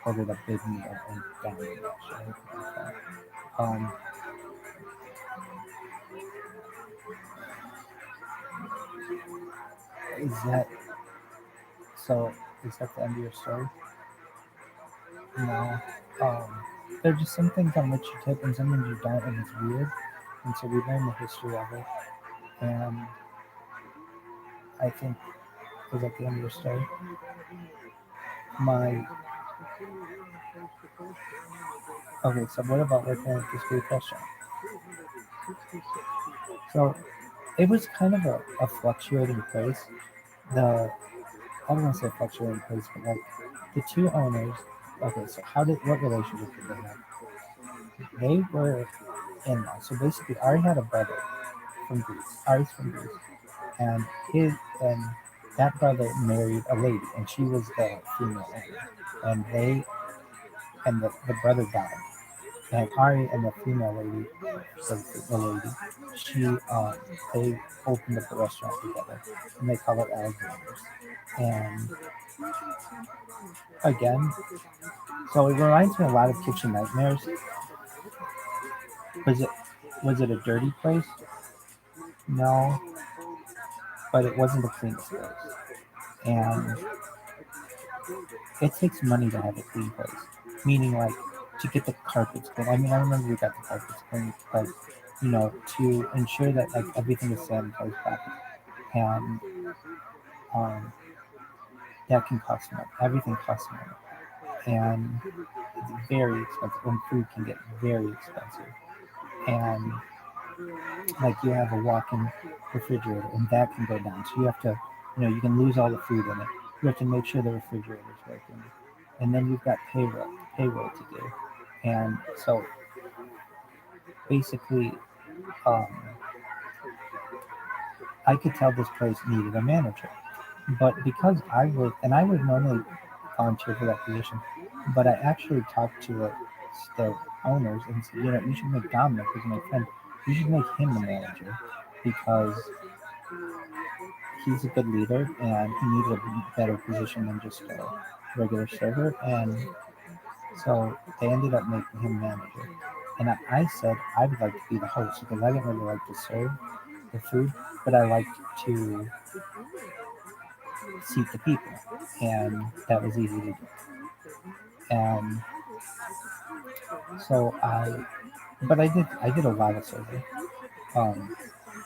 ordered a big meal and dined and dash or anything like that. Um, is that so? Is that the end of your story? No. Um, there are just some things on which you tip and some things you don't, and it's weird. And so we learn the history of it. And I think is at the end of your story. My Okay. So what about working at this Greek restaurant? So it was kind of a fluctuating place. The I don't want to say fluctuating place, but like the two owners. Okay, so what relationship did they have? They were in-laws. So basically, Ari had a brother from Greece. Ari's from Greece, and his and that brother married a lady, and she was the female owner. And the brother died, and Ari and the female lady, the lady, she they opened up the restaurant together, and they call it Alexander's. And again, so it reminds me a lot of Kitchen Nightmares. Was it was it a dirty place? No, but it wasn't the cleanest place. And it takes money to have a clean place. Meaning like to get the carpets clean. I mean I remember we got the carpets clean, like, to ensure that like everything is sanitized properly. And um, that can cost money. Everything costs money. And it's very expensive. And food can get very expensive. And like you have a walk-in refrigerator and that can go down, so you have to, you can lose all the food in it. You have to make sure the refrigerator is working, and then you've got payroll to do. And so basically, um, I could tell this place needed a manager. But because I would normally volunteer for that position, but I actually talked to the owners and said, you should make Dominic, who's my friend, you should make him the manager because he's a good leader and he needs a better position than just a regular server. And so they ended up making him manager. And I said I would like to be the host because I didn't really like to serve the food, but I liked to seat the people, and that was easy to do. And so I did a lot of survey. Um,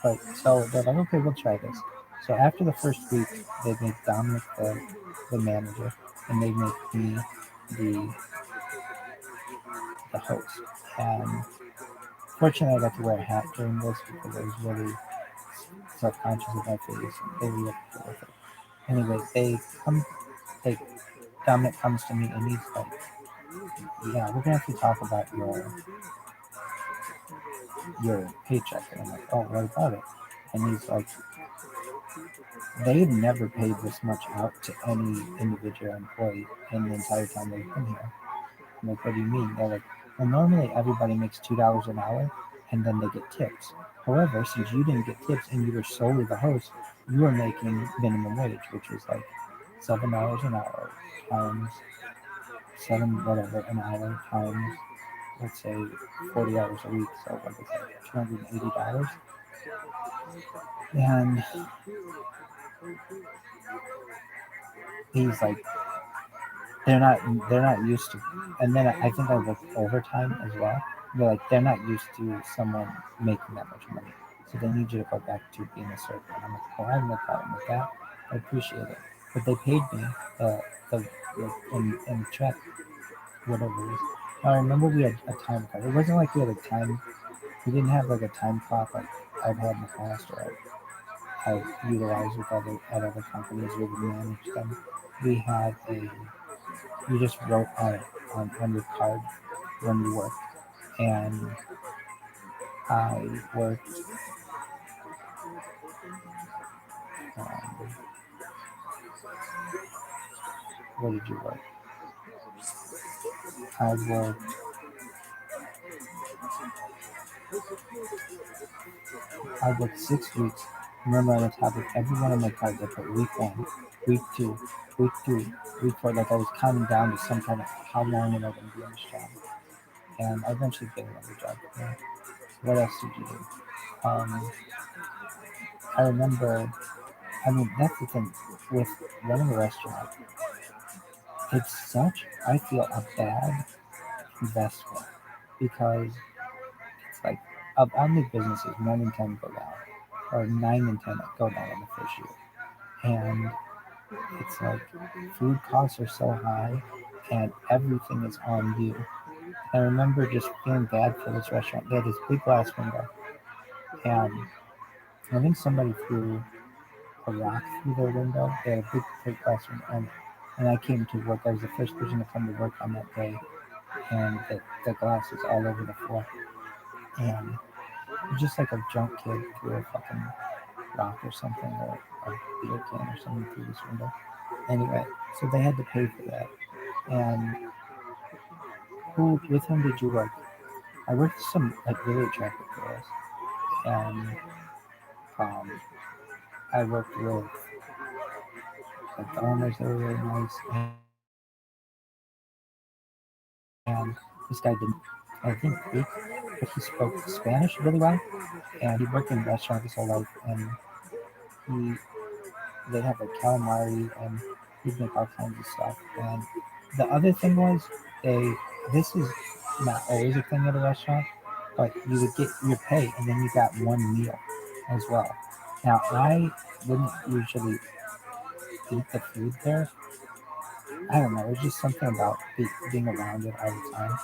but so they're like, okay, we'll try this. So after the first week, they made Dominic the manager, and they made me the the host. And fortunately, I got to wear a hat during this because I was really self-conscious of my face, and they were looking for it. Anyway, they Dominic comes to me and he's like, yeah, we're gonna have to talk about your paycheck. And I'm like, oh, what about it? And he's like, they've never paid this much out to any individual employee in the entire time they've been here. I'm like, what do you mean? They're like, well, normally everybody makes $2 an hour and then they get tips. However, since you didn't get tips and you were solely the host, you were making minimum wage, which was like $7 an hour times seven whatever an hour times, let's say, 40 hours a week. So what is that? $280. And he's like, they're not used to. And then I think I worked overtime as well. They're not used to someone making that much money, so they need you to go back to being a server. And I'm like, oh, I have no problem with that. I appreciate it. But they paid me in check, whatever it is. I remember we had a time clock. It wasn't like we had a time. We didn't have like a time clock like I've had in the past, or I've utilized with other companies where we managed them. We had a you just wrote on your card when you worked. And I worked, um, what did you work? I worked, I worked 6 weeks. Remember on the topic, every one of my cards I put week 1, week 2, week 3, week 4, like I was counting down to some kind of how long am I going to be on this job. And I eventually get another job. Yeah. What else did you do? Um, I remember, that's the thing with running a restaurant. It's such, I feel, a bad investment because it's like of all new businesses, 9 in 10 go down, or 9 in 10 go down in the first year, and it's like food costs are so high, and everything is on you. I remember just feeling bad for this restaurant. They had this big glass window, and I think somebody threw a rock through their window. They had a big glass window, and I came to work. I was the first person to come to work on that day, and the glass was all over the floor. And just like a drunk kid threw a fucking rock or something, or a beer can or something through this window. Anyway, so they had to pay for that. And with whom did you work? I worked with some like really attractive girls, and um, I worked with like the owners. They were really nice, and this guy didn't, I think, Greek, but he spoke Spanish really well, and he worked in restaurants his whole life, and he they have like calamari and he'd make all kinds of stuff. And the other thing was they this is not always a thing at a restaurant, but you would get your pay and then you got one meal as well. Now I wouldn't usually eat the food there. I don't know, it's just something about being around it all the time.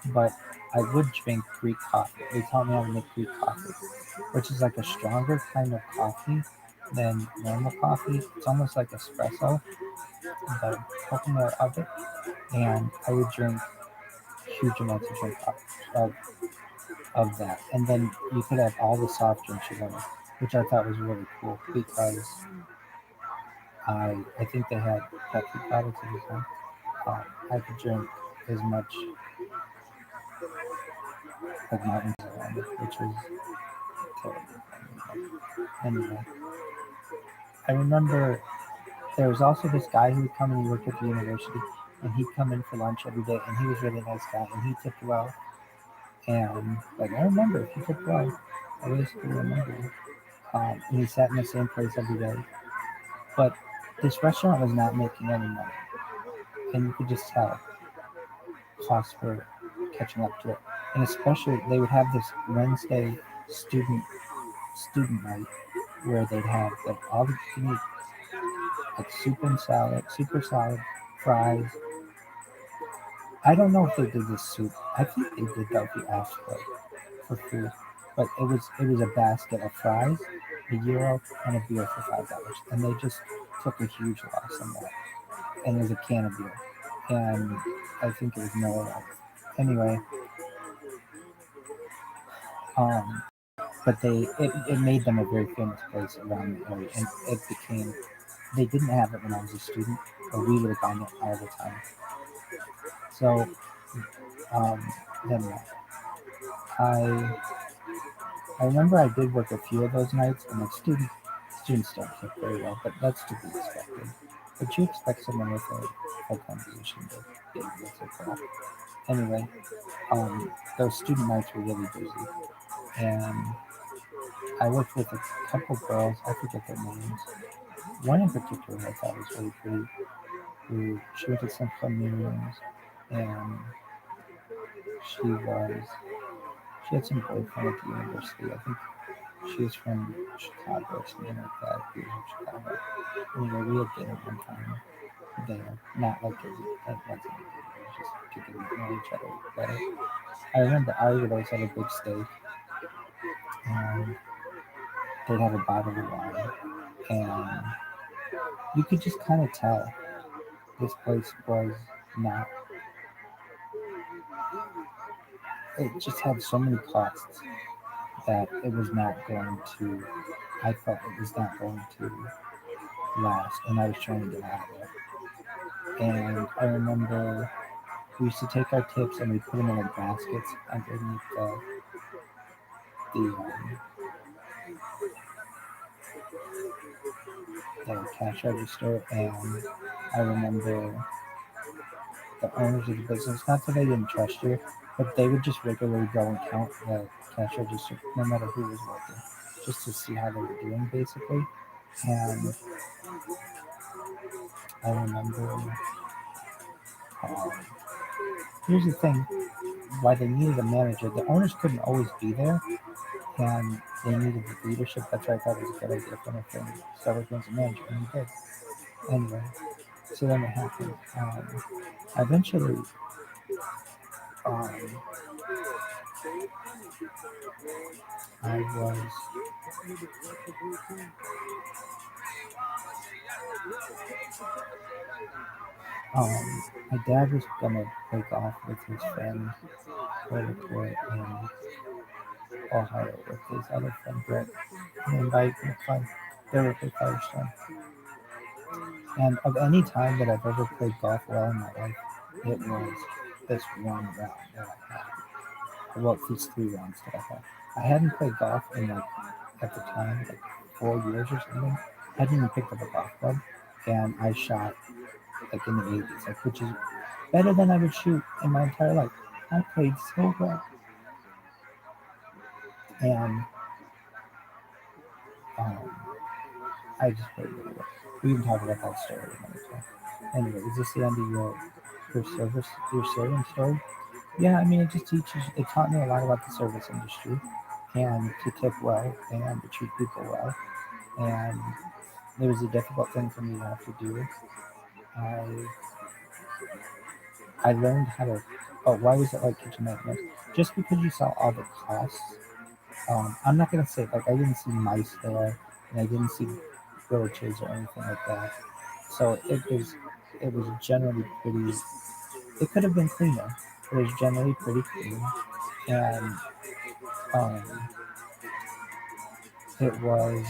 But I would drink Greek coffee. They taught me how to make Greek coffee, which is like a stronger kind of coffee than normal coffee. It's almost like espresso, the coconut of it. And I would drink huge amounts of of that. And then you could have all the soft drinks you wanted, which I thought was really cool because I think they had Pepsi products at the time. I could drink as much like Mountain Dew around it, which was terrible. Anyway, I remember there was also this guy who would come and he worked at the university, and he'd come in for lunch every day, and he was a really nice guy, and he tipped well. And like I remember, he tipped well. I basically remember. And he sat in the same place every day. But this restaurant was not making any money, and you could just tell costs were catching up to it. And especially, they would have this Wednesday student night where they'd have like all the you need, like super salad, fries. I don't know if they did this soup. I think they did that if you asked for food. But it was a basket of fries, a euro, and a beer for $5, and they just took a huge loss on that. And it was a can of beer, and I think it was Miller Lite. Anyway, um, but it made them a very famous place around the area, and it became. They didn't have it when I was a student, but we would have gone it all the time. So anyway, I I remember I did work a few of those nights, and like students don't cook very well, but that's to be expected. But you expect someone with a full-time position to be able to cook well. Anyway, those student nights were really busy, and I worked with a couple girls. I forget their names. One in particular I thought was really pretty. She went to Central Miriam's, and she was she had some boyfriend at the university. I think she was from Chicago or something like that. He was from Chicago. Anyway, we had dinner one time there. Not like it wasn't a date, it was just to get to know each other better. I remember I would always have a big steak, and they'd have a bottle of wine, and you could just kind of tell this place was not. It just had so many costs that it was not going to. I felt it was not going to last, and I was trying to get out of it. And I remember we used to take our tips and we put them in like baskets underneath the the cash register. And I remember the owners of the business, not that they didn't trust you, but they would just regularly go and count the cash register no matter who was working, just to see how they were doing basically. And I remember, um, here's the thing, why they needed a manager. The owners couldn't always be there, and they needed the leadership. That's why I thought it was a good idea for them to start working as a manager, and he did. Anyway, so then it happened. Eventually, um, I was my dad was gonna play golf with his friend over there in Ohio with his other friend Brett. He invited me to play. They were play Firestone. And of any time that I've ever played golf well in my life, it was this one round that I had. Well, these 3 rounds that I had. I hadn't played golf in like at the time, like 4 years or something. I hadn't even picked up a golf club, and I shot like in the 80s, like which is better than I would shoot in my entire life. I played so well, and um, I just played really well. We can talk about that story another time. Anyway, is this the end of your serving story? Yeah, I mean, it just teaches. It taught me a lot about the service industry, and to tip well, and to treat people well, and it was a difficult thing for me to have to do. I I learned how to. Oh, why was it like kitchen maintenance? Just because you saw all the costs. I'm not gonna say like I didn't see mice there, and I didn't see roaches or anything like that. So it was generally pretty. It could have been cleaner. It was generally pretty clean, and um, it was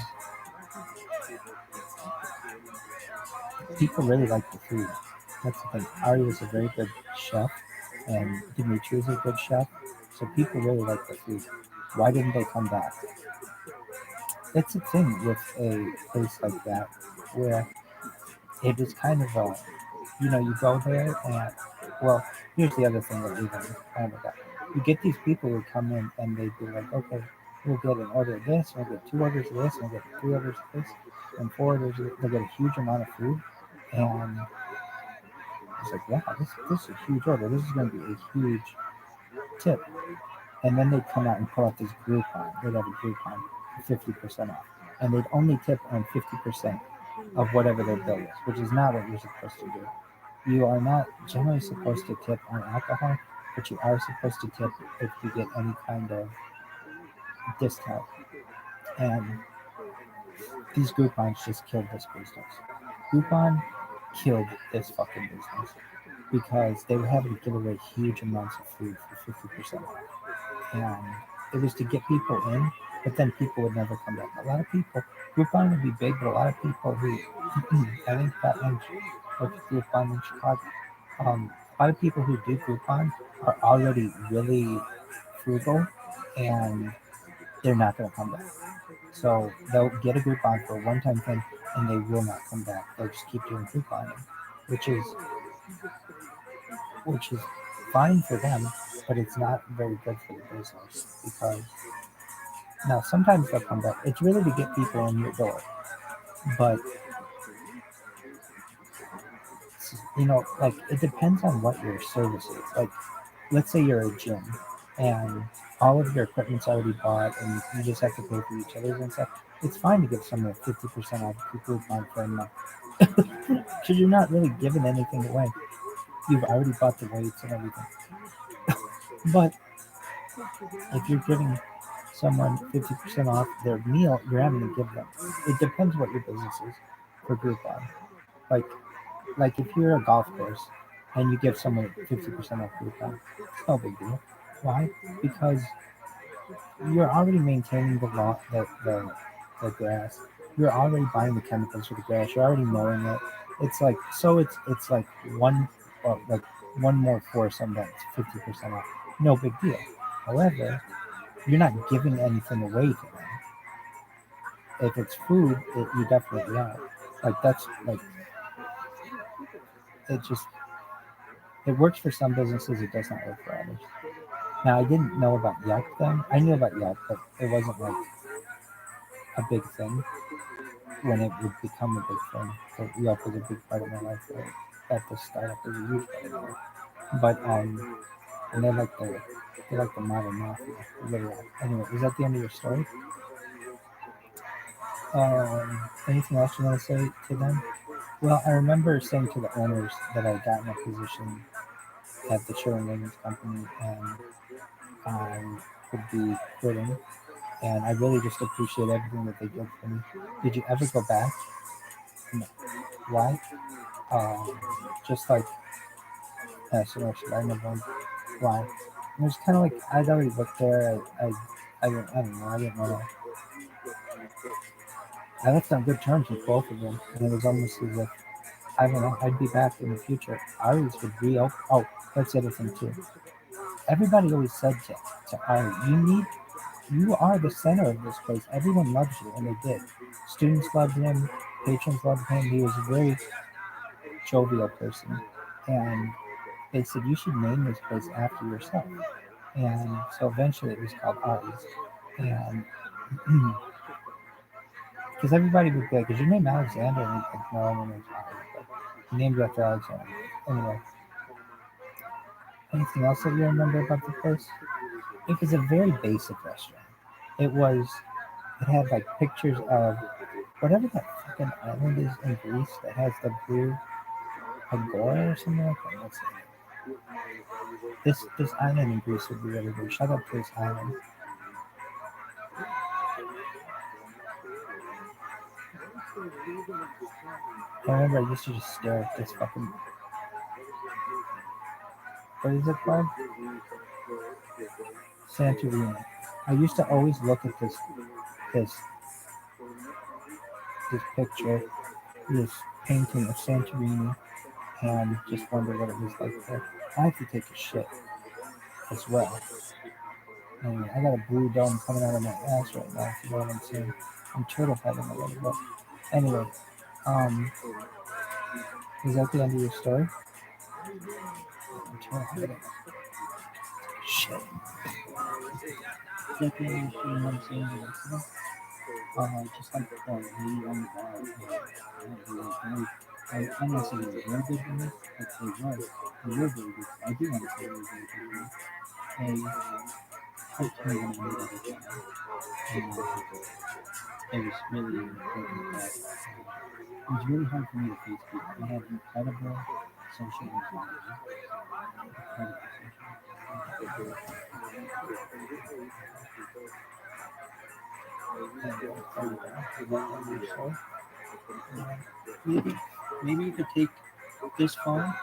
people really like the food. That's the thing. Ari was a very good chef, and Dimitri is a good chef, so people really like the food. Why didn't they come back? It's a thing with a place like that where it is kind of a, you go there and, well, here's the other thing that even kind of got. You get these people who come in and they be like, okay, we'll get an order of this, we'll get 2 orders of this, we'll get 3 orders of this, and 4 orders of this. They'll get a huge amount of food, and it's like, wow, this is a huge order. This is going to be a huge tip. And then they'd come out and pull out this Groupon. They'd have a Groupon for 50% off. And they'd only tip on 50% of whatever their bill is, which is not what you're supposed to do. You are not generally supposed to tip on alcohol, but you are supposed to tip if you get any kind of discount. And these Groupons just killed this business. Groupon killed this fucking business because they were having to give away huge amounts of food for 50% off. And it was to get people in, but then people would never come back. A lot of people, Groupon would be big, but a lot of people who, I think that in Groupon in Chicago, a lot of people who do Groupon are already really frugal, and they're not going to come back. So they'll get a Groupon for a one-time thing, and they will not come back. They'll just keep doing Grouponing, which is fine for them, but it's not very good for the business because now sometimes they'll come back. It's really to get people in your door, but like it depends on what your service is. Like, let's say you're a gym and all of your equipment's already bought and you just have to pay for each other's and stuff. It's fine to give someone 50% off the coupon for a month because you're not really giving anything away. You've already bought the weights and everything. But if you're giving someone 50% off their meal, you're having to give them. It depends what your business is for Groupon. Like if you're a golf course and you give someone 50% off Groupon, it's no big deal. Why? Because you're already maintaining the grass. You're already buying the chemicals for the grass. You're already mowing it. It's like it's like one more for some that's 50% off. No big deal. However, you're not giving anything away to them. If it's food, you definitely are. Like that's like it works for some businesses. It does not work for others. Now I didn't know about Yelp then. I knew about Yelp, but it wasn't like a big thing when it would become a big thing. So Yelp was a big part of my life. Right? At the startup was a huge part of my life. But and they're like the modern mafia. Literally. Anyway, is that the end of your story? Anything else you want to say to them? Well, I remember saying to the owners that I got in a position at the Sherwin company and I would be quitting. And I really just appreciate everything that they did for me. Did you ever go back? No. Why? Just like should I never? Why? It was kind of like I'd already looked there. I don't know. I didn't know. I left on good terms with both of them, and it was almost as if I don't know. I'd be back in the future. Ari's would reopen. Oh, that's the other thing too. Everybody always said to Ari, you are the center of this place. Everyone loves you, and they did. Students loved him. Patrons loved him. He was a very jovial person, and they said you should name this place after yourself. And so eventually it was called Ari's, and because everybody would be like, "Is your name Alexander?" And he's like, "No, my name's Ari." But he named you after Alexander. Anyway, anything else that you remember about the place? It was a very basic restaurant. It had like pictures of whatever that fucking island is in Greece that has the blue agora or something like that. What's it? This island in Greece would be really good. Shout out to this island. I remember I used to just stare at this fucking, what is it called? Santorini. I used to always look at this picture, this painting of Santorini and just wonder what it was like there. I have to take a shit as well. And I got a blue dome coming out of my ass right now, if you know what I'm saying. I'm turtle heading a little bit. Anyway, is that the end of your story? I'm turtle heading. Shit. Is that the end of your story? I'm saying the incident? Just like me on the bar, I'm not saying they were very good to me, but they were very good. I do want to say they were very good to me. They helped me when I needed it. And it was really important that it was really hard for me to face people. I had incredible social anxiety. Incredible social anxiety. Maybe, maybe you could take this phone.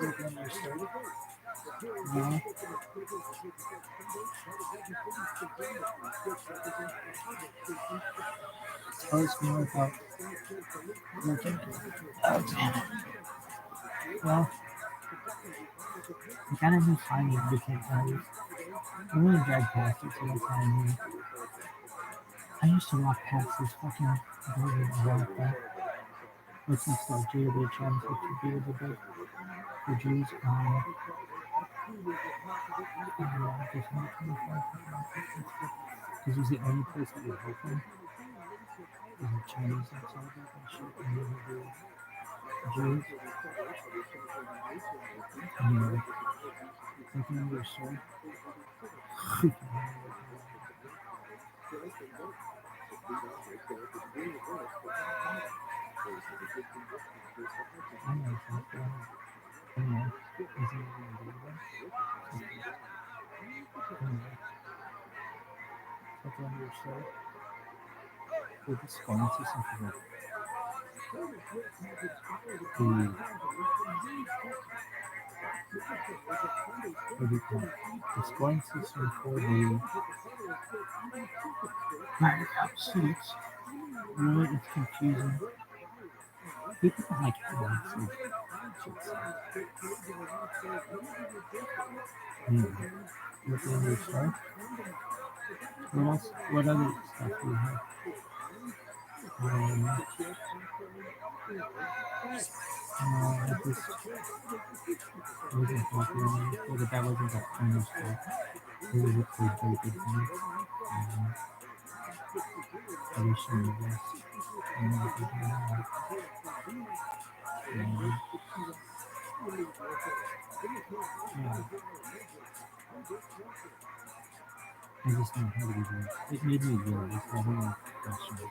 Open your shirt. No. Tell us more about looking. Oh, damn it. Well, I kind of been finding it because I really drive past it, so that's why I knew. I used to walk past this fucking building a while back. What's next door? J.W. Chums, which would be the big for Jews. This 125. This was the only place that was open. There's a Chinese outside there and shit, and then the Jews. Anyway, looking under your sword. Anyway, is it anyway, looking under your sword. With the scoring system for the what do you call it? The scoring system for the seats. Really, it's confusing. People don't like headlights. Anyway, looking under your sword. What else? What other stuff do you have? This wasn't popular, but that wasn't that kind of stuff. It was a pretty good thing. I wish I knew this. I know what they're doing. I just know how to be there. It made me realize that I don't want to question it.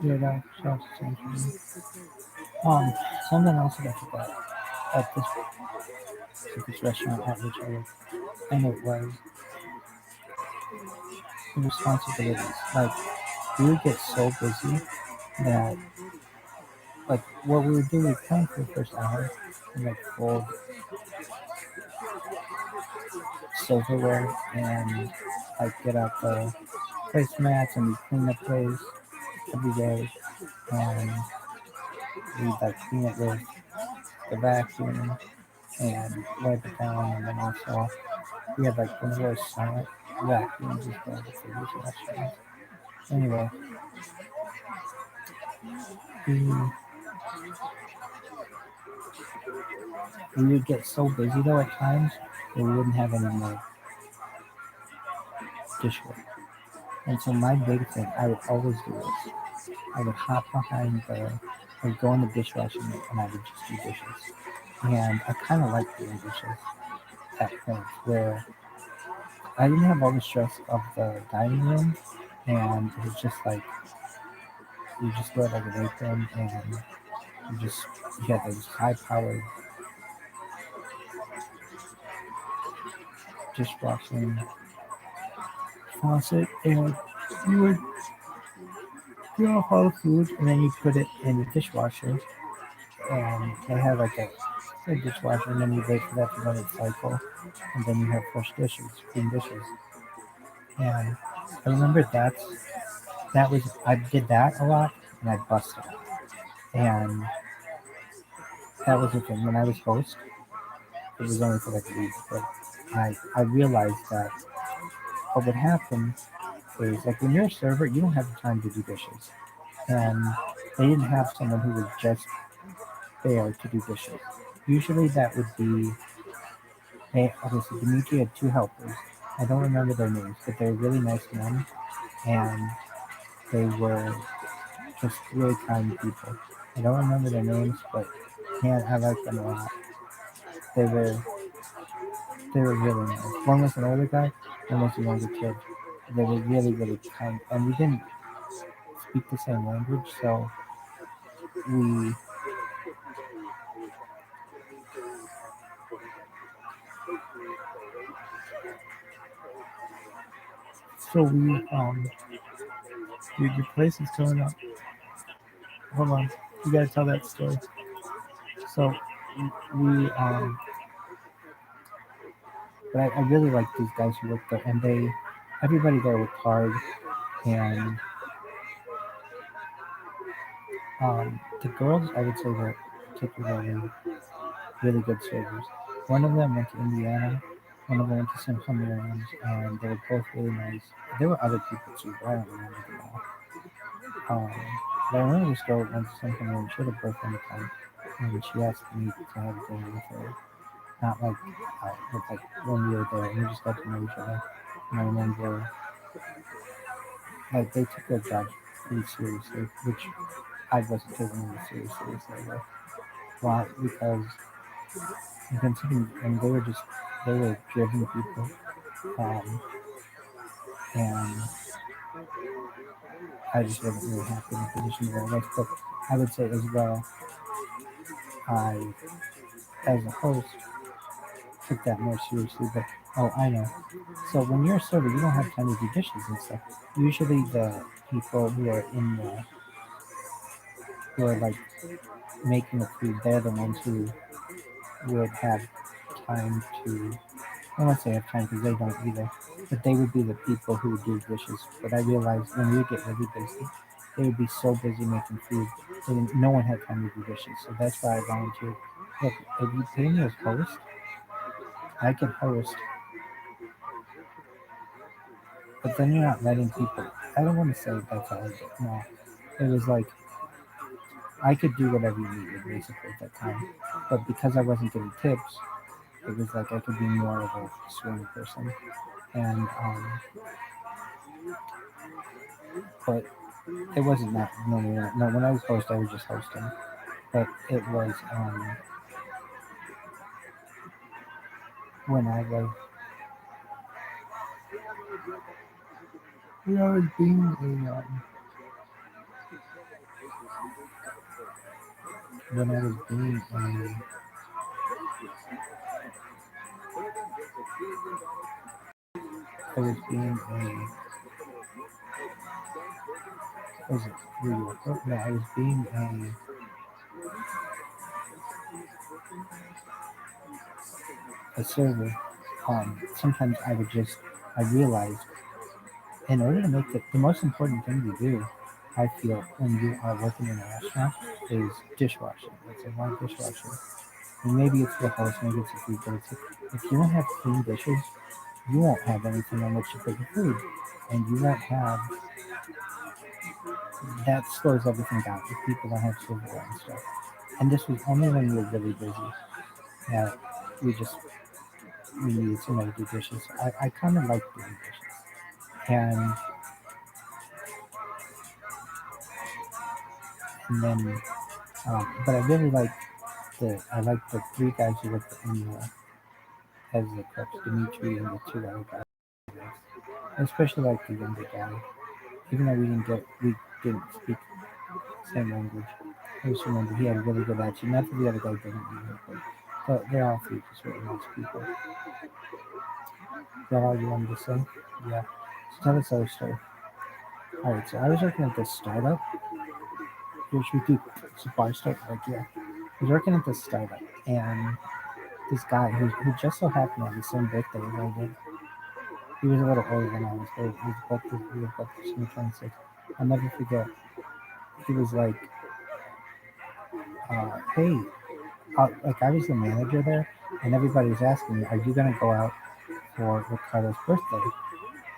Yeah, that sounds something. Something else that I forgot at this restaurant at which I work, and it was the responsibilities. Like we would get so busy that like what we would do, we'd come for the first hour and like fold silverware and like get out the placemats and we clean the place every day and we like clean it with the vacuum and wipe it down and then also we had like one of those silent vacuums as well for these restaurants. Anyway, we we would get so busy though at times that we wouldn't have any more dishware. And so my big thing, I would always do this. I would hop behind I would go in the dishwasher and I would just do dishes. And I kind of like doing dishes at points where I didn't have all the stress of the dining room, and it was just like you just wear like an apron and you just you get this high powered dishwashing faucet, and you would get off all the food and then you put it in the dishwasher, and they have like a dishwasher, and then you wait for that to run its cycle, and then you have fresh dishes, clean dishes. And I remember that was I did that a lot, and I busted it. And that was the thing. When I was host, it was only for like a week, but I realized that what would happen is like when you're a server, you don't have the time to do dishes, and they didn't have someone who was just there to do dishes. Usually that would be okay. So Dimitri had two helpers. I don't remember their names, but they were really nice men, and they were just really kind people. I don't remember their names, but man, I like them a lot. They were they were really nice. One was an older guy, one was a younger kid. They were really really kind, and we didn't speak the same language, so we dude, your place is coming up. Hold on, you gotta tell that story. So we but I really like these guys who work there, and everybody there worked hard, and the girls I would say were particularly really good servers. One of them went to Indiana, one of them went to St. Maryland, and they were both really nice. There were other people too, but I don't remember them all. Um, but I remember this girl went to St. Maryland. She had a boyfriend at the time, and she asked me to have dinner with her. Not like out, but like when we were there, and we just got to know each other. And I remember like they took their job pretty seriously, which I wasn't taking it as seriously as they were. Why? Because and considering, and they were driven people, um, and I just wasn't really happy in the position where I was. But I would say as well, I, as a host, took that more seriously. But oh, I know. So when you're a server, you don't have time to do dishes and stuff. Usually, the people who are like making the food, they're the ones who would have time to. I won't say have time because they don't either, but they would be the people who would do dishes. But I realized when we would get really busy, they would be so busy making food, no one had time to do dishes. So that's why I volunteered. Look, if you pay me as host, I can host, but then you're not letting people. I don't want to say that's all I did. No, it was like I could do whatever you needed basically at that time, but because I wasn't getting tips, it was like I could be more of a swing person, and but it wasn't that. No, no, no. No, when I was host, I was just hosting. but it was when I was when I was being when I was being I was being was it New Yorker? No, I was being a server. Sometimes I realized in order to make the most important thing to do, I feel when you are working in a restaurant is dishwashing. It's a long dishwasher. And maybe it's the host, maybe it's the food, but if you don't have clean dishes, you won't have anything on which to put your food, and you won't have that slows everything down if people don't have silverware and stuff. And this was only when we were really busy that we just we needed somebody to do dishes. I kind of like doing dishes, and then but I really like the three guys who worked in as the cooks, Dimitri and the two other guys. I especially like the younger guy, even though we didn't speak the same language. I just remember he had a really good attitude. Not that the other guy didn't either, but they're all three just really nice people. Is that all you wanted to say? Yeah. So tell us our story. Alright, so I was working at this startup. Which we do bar start like yeah. I was working at this startup and this guy who just so happened to have the same birthday as I did. He was a little older than I was, but we were both December 26th. I'll never forget. He was like, hey, like I was the manager there, and everybody was asking me, are you gonna go out for Ricardo's birthday?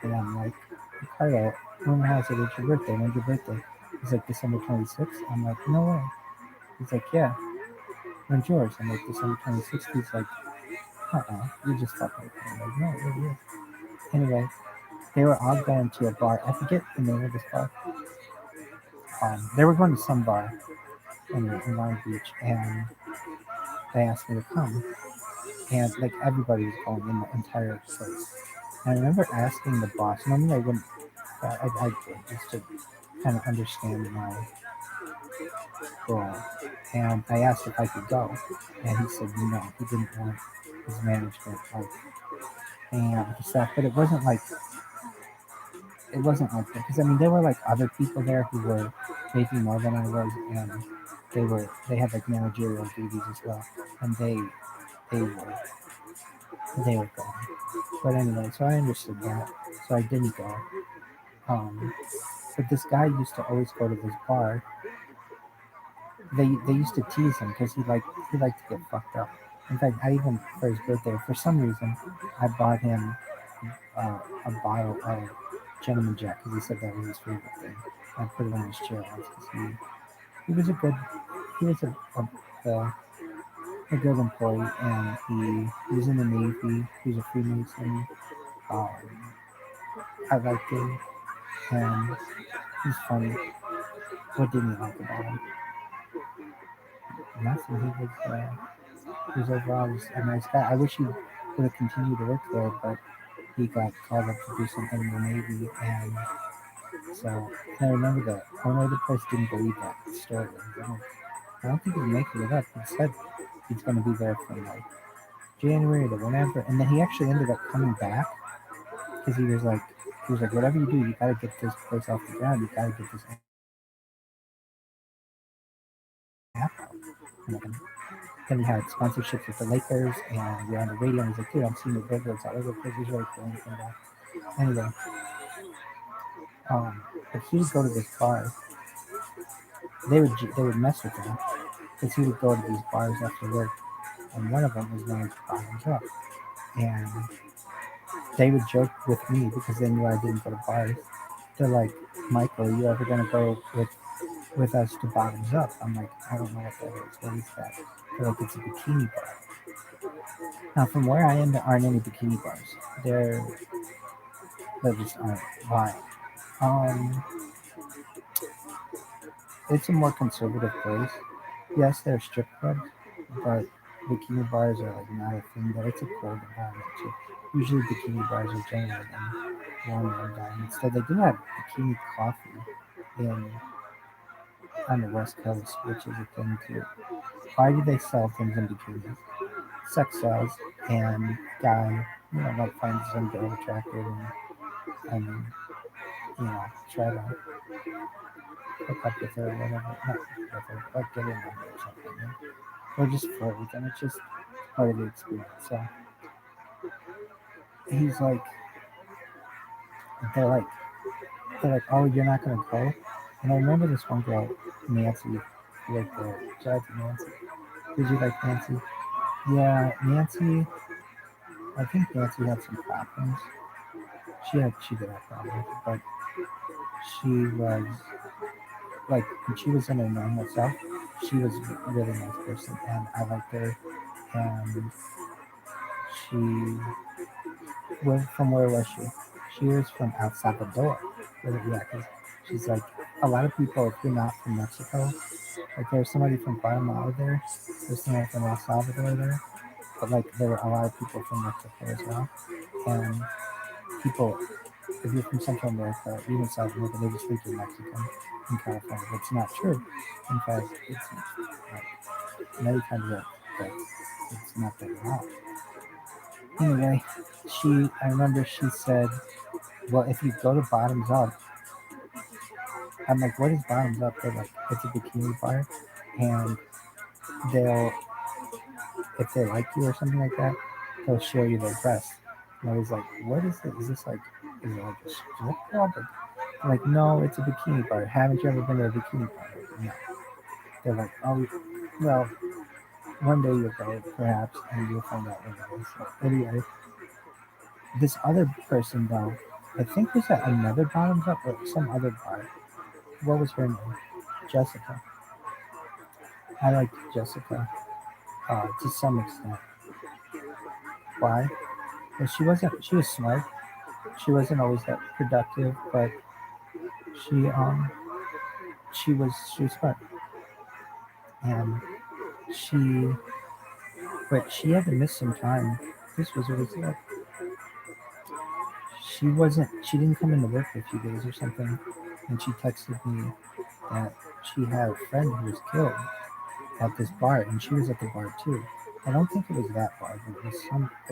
And I'm like, Ricardo, when has it? It's your birthday. When's your birthday? He's like, December 26th. I'm like, no way. He's like, yeah. When's yours? I'm like, December 26th. He's like, you just fucking with me. I'm like, no, it is. Anyway, they were all going to a bar. I forget the name of this bar. They were going to some bar in Long Beach, and they asked me to come. And like everybody was going in the entire place. And I remember asking the boss. Normally I wouldn't. I did just to kind of understand my role. And I asked if I could go, and he said no. He didn't want his management like hanging out with the staff. But it wasn't like that because I mean there were like other people there who were making more than I was, and they had like managerial duties as well, and they were they were going. But anyway, so I understood that, so I didn't go. But this guy used to always go to this bar. They used to tease him because he liked to get fucked up. In fact, I even for his birthday, for some reason, I bought him a bottle of Gentleman Jack because he said that was his favorite thing. I put it on his chair once because he was a good he was a good employee, and he was in the Navy. He was a Freemason. Um, I liked him, and he's funny. What didn't you like about him? Nothing. He was overall just a nice guy. I wish he would have continued to work there, but he got called up to do something in the Navy, and so I remember the owner of the place didn't believe that story. Like, I don't think he's making it up. He said he's going to be there from like January to whenever, and then he actually ended up coming back because he was like, whatever you do, you got to get this place off the ground. You got to get this app out. And then we had sponsorships with the Lakers, and we were on the radio. And he's like, dude, I'm seeing the billboards all over the place. He's really cool. Anyway, but he would go to this bar. They would mess with him because he would go to these bars after work, and one of them was named Bottoms Up, and they would joke with me because they knew I didn't go to bars. They're like, Michael, are you ever gonna go with us to Bottoms Up? I'm like, I don't know what that is. What is that? They're like, it's a bikini bar. Now, from where I am, there aren't any bikini bars. There just aren't. Why? Um, it's a more conservative place, Yes, there are strip clubs, but bikini bars are like not a thing there. It's a cold environment too. Usually bikini bars are generally in warmer environments. So they do have bikini coffee in on the west coast, which is a thing too. Why do they sell things in bikinis? Sex sells, and guy, like finds some girl attractive and try to hook up with her or whatever. Not hook with her, but get in on her or something. Or just flirt with them. It's just part of the experience. So he's like, they're like, they're like, oh, you're not gonna go. And I remember this one girl, Nancy, like shout out to Nancy. Did you like Nancy? Yeah, Nancy. I think Nancy had some problems. She did have problems, but she was like when she was in her normal self, she was a really nice person, and I liked her. And she from where was she? She was from El Salvador. Yeah, because she's like a lot of people. If you're not from Mexico, like there's somebody from Guatemala there, there's somebody from El Salvador there, but like there were a lot of people from Mexico as well. And people, if you're from Central America, even South America, they just think you're Mexican in California. But it's not true. In fact, it's like many times that it's not that at all. Anyway, I remember she said, well, if you go to Bottoms Up, I'm like, what is Bottoms Up? They're like, it's a bikini bar, and they'll, if they like you or something like that, they'll show you their breasts. And I was like, what is it? Is this like, is it like a strip club? I'm like, no, it's a bikini bar. Haven't you ever been to a bikini bar? No. They're like, oh, well, one day you'll go, perhaps, and you'll find out what it is. So anyway, this other person, though, I think was at another Bottoms Up or some other bar. What was her name? Jessica. I liked Jessica to some extent. Why? Because she was smart. She wasn't always that productive, but she um she was smart, and she but she had to miss some time. This was what it was like. She didn't come into work for a few days or something, and she texted me that she had a friend who was killed at this bar, and she was at the bar too. I don't think it was that bar, but it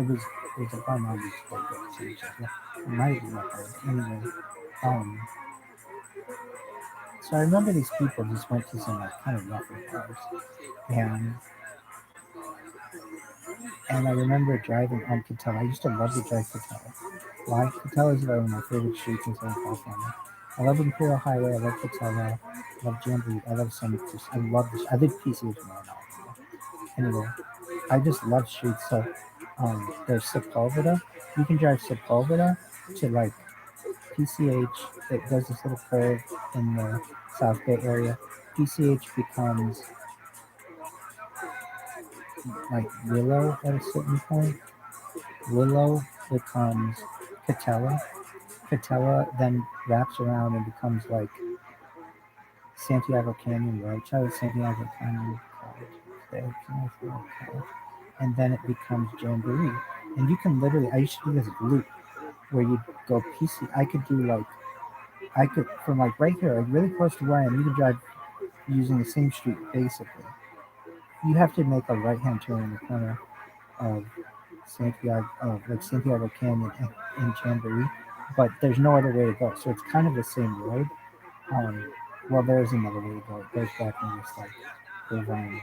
was a bar my used to go to. It might be that bar. Anyway, um, so I remember these people just went to some like kind of rougher bars, and and I remember driving on Catella. I used to love to drive Catella. Why? Catella is one of my favorite streets in Southern California. I love Imperial Highway. I love Catella. I love Jamboree. I love some. I love this. I did PCH more now. Anyway, I just love streets. So there's Sepulveda. You can drive Sepulveda to like PCH. It does this little curve in the South Bay area. PCH becomes like Willow at a certain point. Willow becomes Catella. Catella then wraps around and becomes like Santiago Canyon Road. Try to Santiago Canyon College. And then it becomes Jamboree. And you can literally, I used to do this loop where you go PC. I could, from like right here, like really close to where I am, you can drive using the same street basically. You have to make a right hand turn in the corner of Santiago Canyon and Jamboree, but there's no other way to go. So it's kind of the same road. Well, there's another way to go. It goes back in this like Irvine,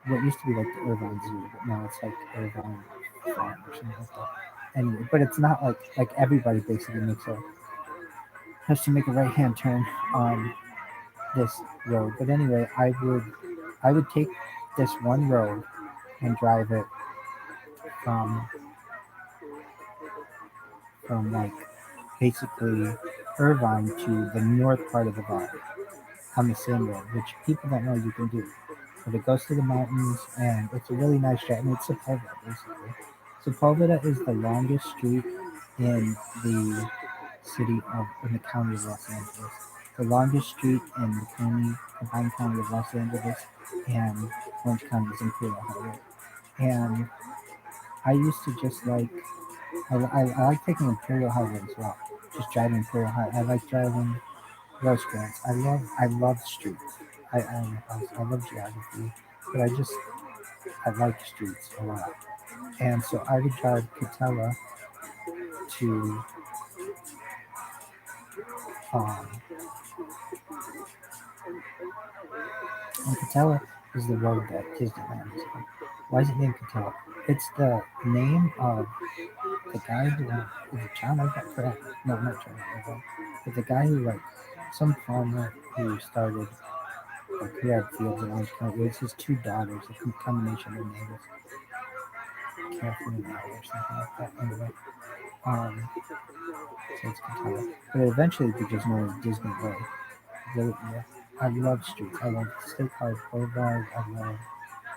what used to be like the Irvine Zoo, but now it's like Irvine Farm or something like that. Anyway, but it's not like everybody basically has to make a right hand turn on this road. But anyway, I would take this one road and drive it from like basically Irvine to the north part of the valley on the same road, which people don't know you can do. But it goes to the mountains, and it's a really nice drive. And it's Sepulveda, basically. Sepulveda is the longest street in the in the county of Los Angeles. the longest street in the combined county of Los Angeles and Orange County is Imperial Highway. And I used to just like, I like taking Imperial Highway as well. Just driving Imperial Highway. I like driving restaurants. I love streets. I love geography, but I like streets a lot. And so I would drive Catella to um, and Catella is the road that Disneyland is on. Why is it named Catella? It's the name of the guy who is it John Overton? No, not John Overton. But the guy who some farmer who started he had fields in Orange County. It was his two daughters. A combination of their names, Catherine and Ally or something like that. Anyway, so it's Catella. But it eventually became known as Disney Way. Yeah, I love streets. I love State Park Boulevard. I love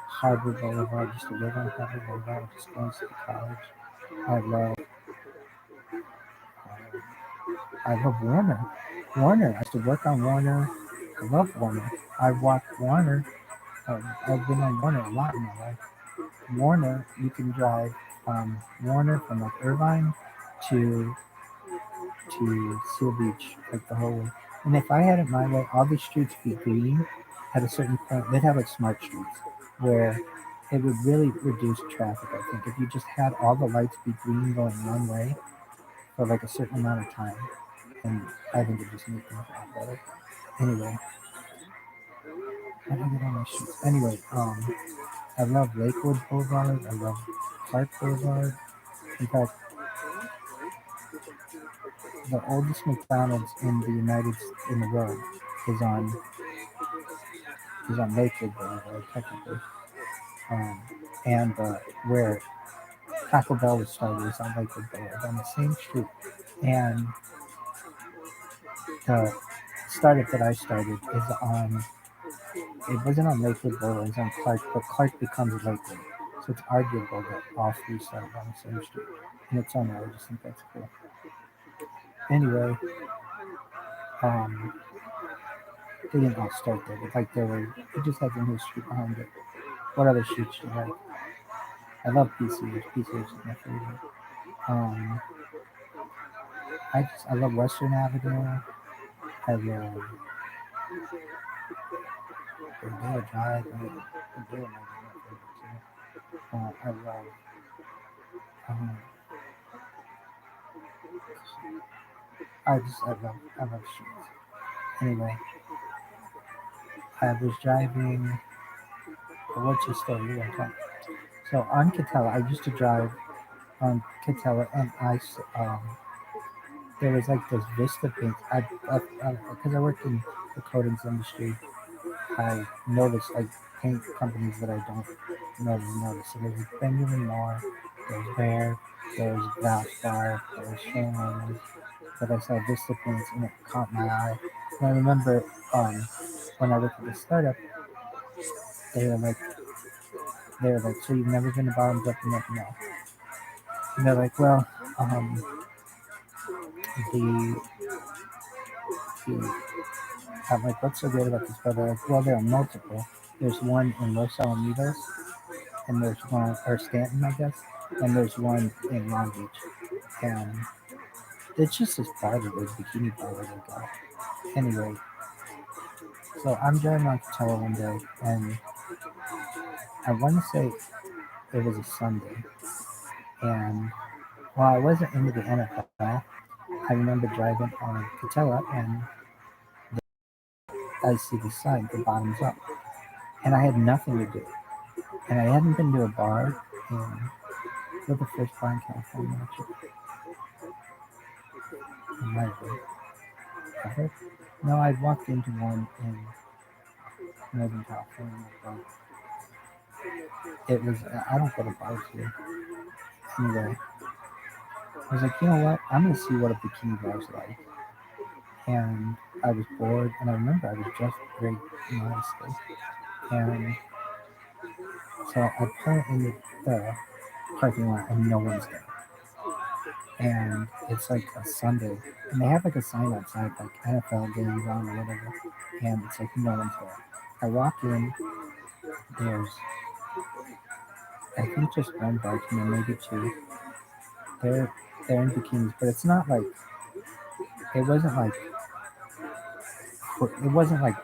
Harbor Boulevard. I used to live on Harbor Boulevard. Just going to college. I love Warner. Warner. I used to work on Warner. I love Warner. I walked Warner. I've been on Warner a lot in my life. Warner, you can drive Warner from Irvine to Seal Beach, the whole way. And if I had it my way, all these streets would be green at a certain point. They'd have smart streets where it would really reduce traffic. I think if you just had all the lights be green going one way for a certain amount of time, and I think it just make things a lot better. Anyway, how do I get on my streets? Anyway, I love Lakewood Boulevard. I love Clark Boulevard. In fact, the oldest McDonald's in the world is on Lakewood Boulevard, technically. And where Taco Bell was started is on Lakewood Boulevard, on the same street. And the startup that I started is on. It wasn't on Lakewood Boulevard. It's on Clark, but Clark becomes Lakewood, so it's arguable that all three started on the same street. And it's on there. I just think that's cool. Anyway, they didn't all start there, but it just has a new street behind it. What other streets do you like? I love PCH. PCH is my favorite. I love Western Avenue. I love Rodeo Drive. Rodeo might be my favorite too. I love. Um, I love streets. Anyway, I was driving. What's your story? You want to talk? So on Catella, I used to drive on Catella, and there was this Vista paint. Because I worked in the coatings industry, I noticed paint companies that I don't normally notice. So there's Benjamin Moore, there's Bear, there's Valspar, there's Sherman, but I saw Vista paints and it caught my eye. And I remember when I worked at the startup, they were like, so you've never been to Bottoms Up? And like, no. And they're like, well, the I'm like, what's so great about this bar? They're like, well, there are multiple. There's one in Los Alamitos, and there's one, or Stanton, I guess, and there's one in Long Beach. And it's just this bar that was bikini bar that they got. Anyway, so I'm driving on Catella one day, and I want to say it was a Sunday. And while I wasn't into the NFL, I remember driving on Catella, and I see the sign, the Bottoms Up. And I had nothing to do. And I hadn't been to a bar for the first bar in California, actually. It might have been. Ever? No, I walked into one in Northern California, but it was, I don't go to bars here. Anyway, I was like, you know what? I'm going to see what a bikini bar is like. And I was bored, and I remember I was dressed very modestly. And so I pull in the parking lot, and no one's there. and it's like a Sunday, and they have like a sign outside like NFL games on or whatever, and it's like no one's there. I walk in, there's I think just one bartender, maybe two. They're they're in bikinis, but it's not like it wasn't like it wasn't like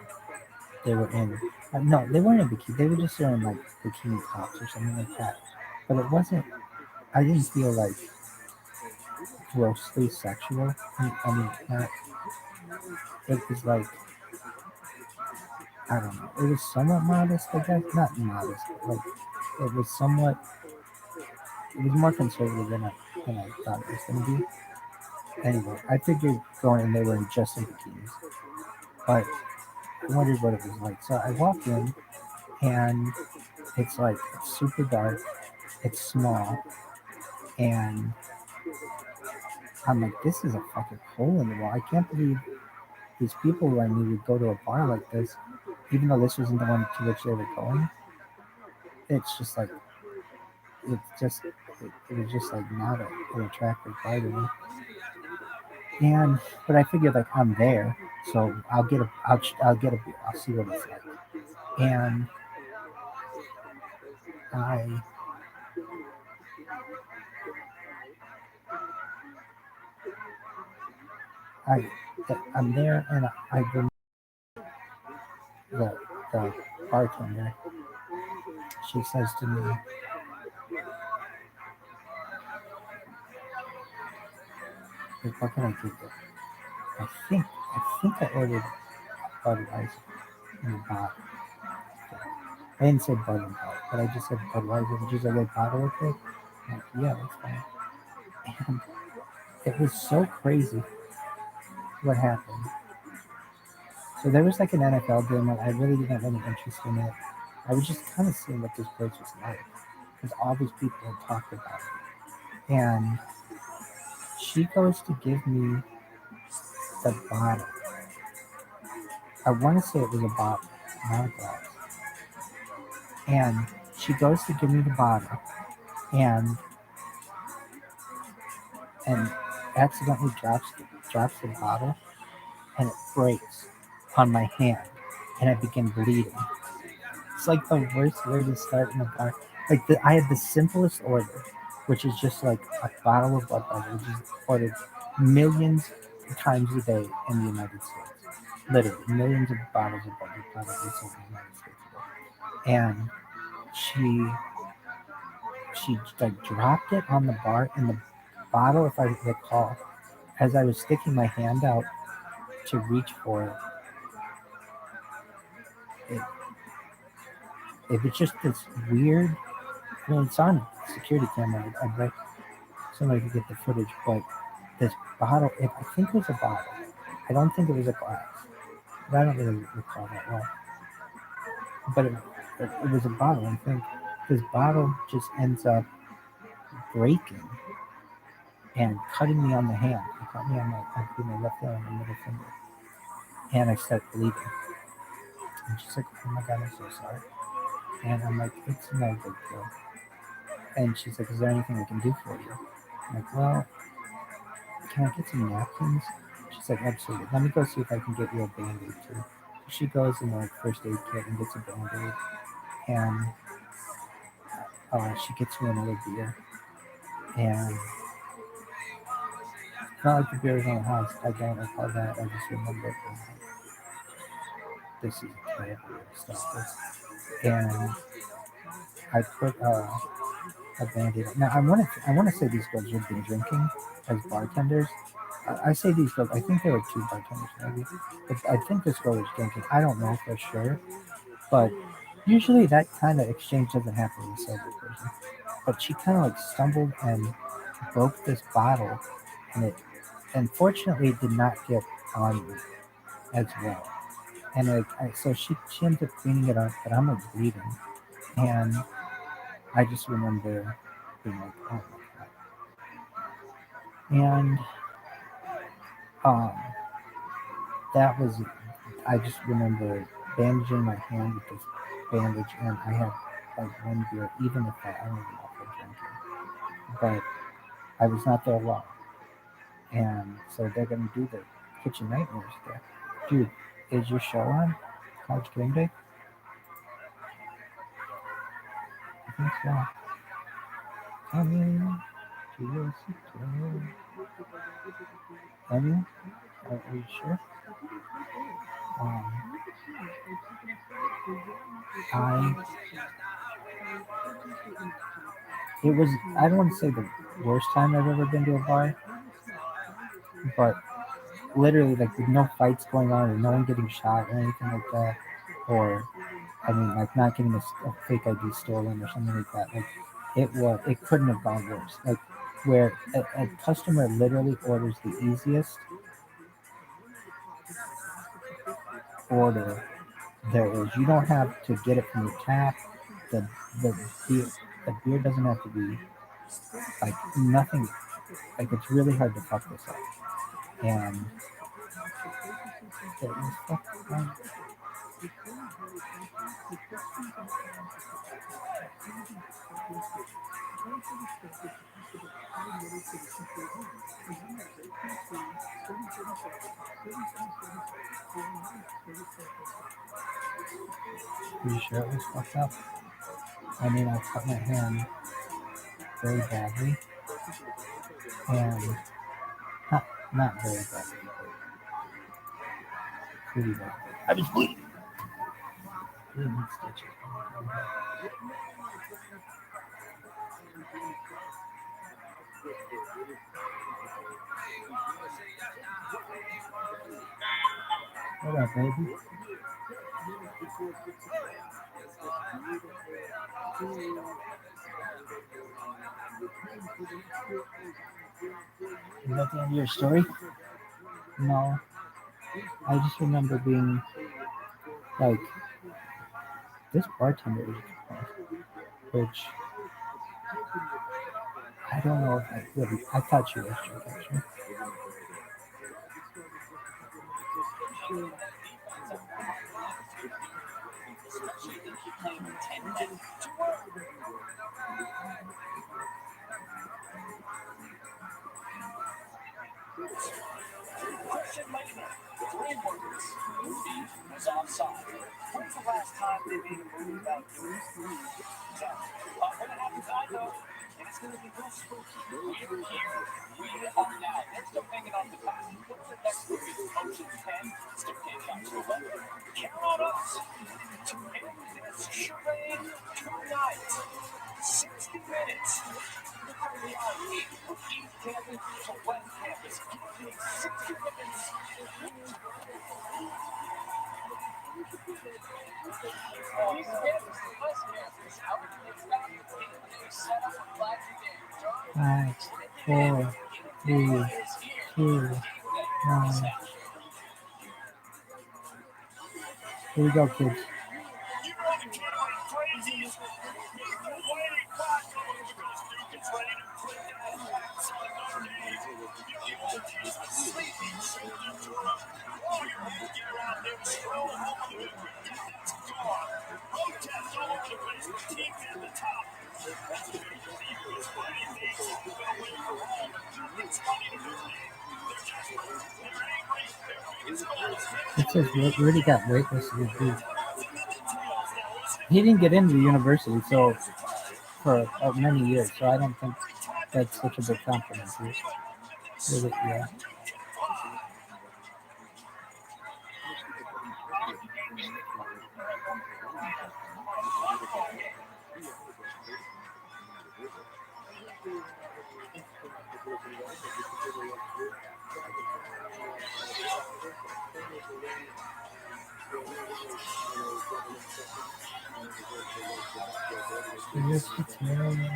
they were in. No, they weren't in bikini. They were just wearing like bikini tops or something like that. But it wasn't. I didn't feel like grossly sexual. It was like I don't know. It was somewhat modest, I guess. Not modest, but like it was somewhat. It was more conservative than I thought it was going to be. Anyway, I figured going in they were just in bikinis, but I wondered what it was like. So I walked in, and it's like it's super dark. It's small, and I'm like, this is a fucking hole in the wall. I can't believe these people who I knew would go to a bar like this, even though this wasn't the one to which they were going. It's just like it was just like not an attractive bar to me. And but I figured like I'm there, so I'll get a beer. I'll see what it's like. And I I I'm there, and I bring the the bartender. She says to me, like, "What can I give you?" I think I ordered Budweiser in a bottle. I didn't say Bud and Bud, but I just said Budweiser. And she's like, "A bottle of it?" I'm like, "Yeah, that's fine." And it was so crazy what happened. So there was like an NFL game, and I really didn't have any interest in it. I was just kind of seeing what this place was like because all these people had talked about it. And she goes to give me the bottle. I want to say it was a bottle, not a glass. And she goes to give me the bottle, and and accidentally drops the bottle, and it breaks on my hand, and I begin bleeding. It's like the worst way to start in a bar. I had the simplest order, which is just like a bottle of Budweiser, which is ordered millions of times a day in the United States. Literally millions of bottles of Budweiser sold in the United States a day. And she she like dropped it on the bar, and the bottle, if I recall, as I was sticking my hand out to reach for it, it was just this weird. I mean, it's on security camera. I'd like somebody to get the footage, but this bottle, I think it was a bottle. I don't think it was a glass. But I don't really recall that well. But it was a bottle. I think this bottle just ends up breaking and cutting me on the hand. It cut me on my left hand and middle finger. And I start bleeding. And she's like, "Oh my God, I'm so sorry." And I'm like, "It's no big deal." And she's like, "Is there anything I can do for you?" I'm like, "Well, can I get some napkins?" She's like, "Absolutely. Let me go see if I can get you a band-aid too." She goes in the first aid kit and gets a band-aid, and she gets me another beer. And it's not like the beer was on the house. I don't recall that. I just remember it being like, this is terrible way to start this. And I put a band-aid. Now I want to say these girls have been drinking as bartenders. I say these girls. I think there were two bartenders maybe, but I think this girl was drinking. I don't know for sure, but usually that kind of exchange doesn't happen with a sober person. But she kind of like stumbled and broke this bottle, and it unfortunately did not get on me as well. And so she ended up cleaning it up, but I'm like bleeding, and I just remember being like, oh my God. And um, that was, I just remember bandaging my hand with this bandage, and I had like one beer, even if I don't even know if I drank it. But I was not there long. and so they're gonna do the kitchen nightmares there. Dude, is your show on? College Game Day? I think so. Coming to your city. Emmy, are you sure? Um, I it was I don't want to say the worst time I've ever been to a bar, but literally like with no fights going on or no one getting shot or anything like that, or I mean like not getting a fake ID stolen or something like that. Like it couldn't have gone worse. Like where a customer literally orders the easiest order there is. You don't have to get it from the tap. The the beer, the beer doesn't have to be like nothing. Like it's really hard to fuck this up. And it was fucking. Pretty sure it was fucked up. I mean, I cut my hand very badly, and not very badly, but pretty badly. I was bleeding. Didn't need stitches. What up, baby? Is that the end of your story? No. I just remember being like, this bartender is which I don't know if I really. I thought she was drunk actually. Question later. Three words. Rudy was offside. When's the last time they made a movie about doing? So, when it happens, I know. And it's going to be real spooky. We're here. We are now. They're still hanging on the top. What's the next movie? Ocean 10? Still can't count to 11. Count on us to end this charade tonight. 60 minutes. Reality of East Campus to West Campus. Give me 60 minutes. East Campus to West Campus. How many minutes back? Set up a flag today. 5, 4, 3, 2, 1. Here we go, kids. You know the kid went crazy. He's waiting 5 minutes because Duke is ready to put that wax on our name. You know the team's sleeping. All your men get around there and stroll home with it. That's gone. Protests all over the place with teams at the top. That's the receiver is fighting things. He's going to win for home. It's funny to me. They're angry. Their biggest goal is It says Rudy got waitlisted. Dude. He didn't get into the university so for many years, so I don't think that's such a big compliment. Dude. Yeah. Yes, it's me.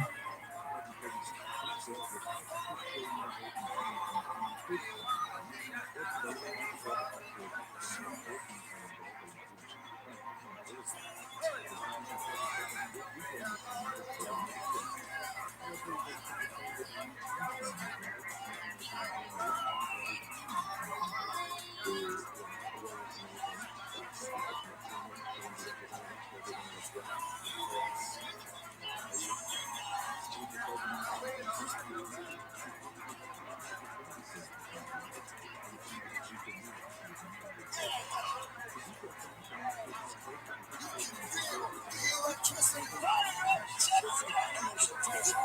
Live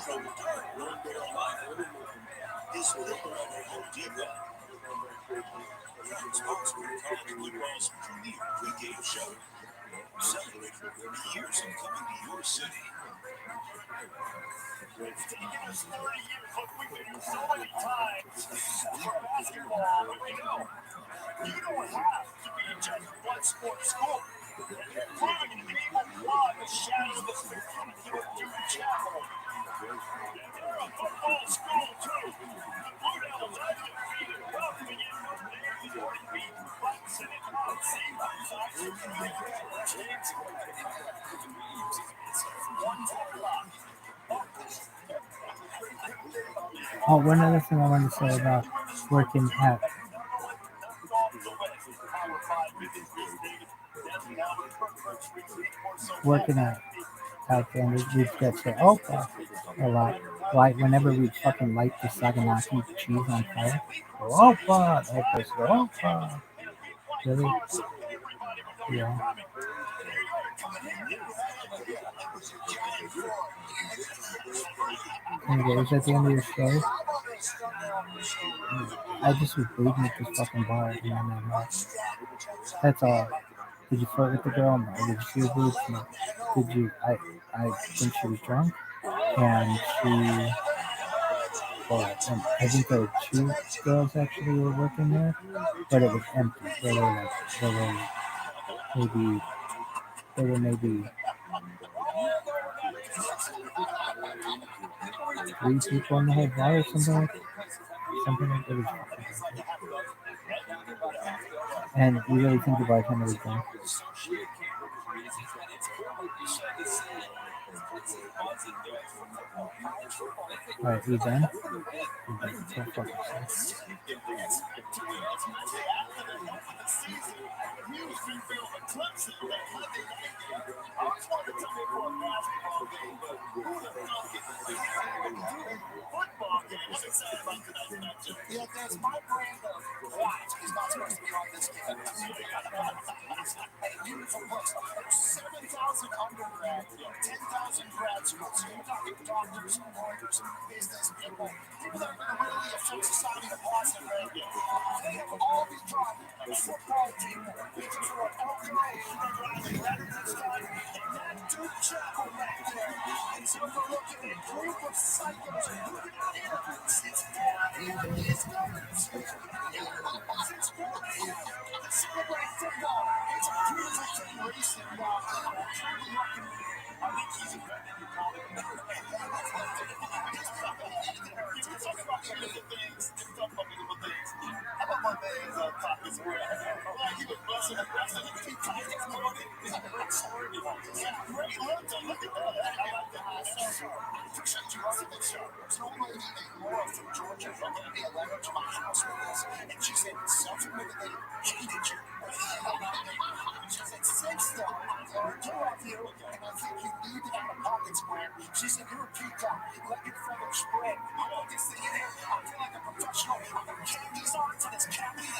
from Carolina is ViralRabbi. Proud sponsor of college football's premier pregame show. Celebrating 30 years and coming to your city. It's taken us 30 years. Look, we've been here so many times. For basketball, but you don't have to be just one sport school. Growing into the evil blood that shadows the spectacular Duke Chapel. They're a football school, too. The Blue Devils had to defeat it rough to begin with. They've already beaten Bucks and it not seen Bucks on the Oh, one other thing I wanted to say about working at out there, and we get to Opa a lot. Like whenever we fucking light the Saganaki cheese on fire, go Opa, Opa's go Opa. Really? Yeah. Anyways, at the end of your show, I just was bleeding at this fucking bar, and then that's all. Did you flirt with the girl? No. Did you see her boobs? No. Did you? I think she was drunk, and and I think there were two girls actually who were working there, but it was empty. There were maybe 3 people in the whole bar or something like that. It was fucking empty. And you really think the bartender was drunk? Alright, we done? So fucking sick. Yeah, that's my brand of white. He's not supposed to be on this game. Beautiful books. There's 7,000 undergrad, 10,000 grad schools. You're talking doctors, lawyers, business people, people that are going to really affect society in a positive way. They have all become football people. Because of what Elko and Veterans done, and that Duke Chapel back there. And so we're looking at a group of psychos moving out here since 4 a.m. East Coast. Since 4 a.m. to celebrate football. It's a beautiful thing racing. I think he's invented your comment. You can talk about beautiful things. You can talk about beautiful things. How about my man's pockets where he was busting and busting and keep talking about it. Yeah, great look at that. I like the high show. I appreciate you running this show. There's no lady named Laura from Georgia wrote me a letter to my house with this, and she said, self-admittedly hated you. She said, since then, I learned to love you, and I think you need to have a pocket square. She said, you're a peacock, like your feathers spread. I want this thing in here. I feel like a professional. I'm going to candy on to this candy.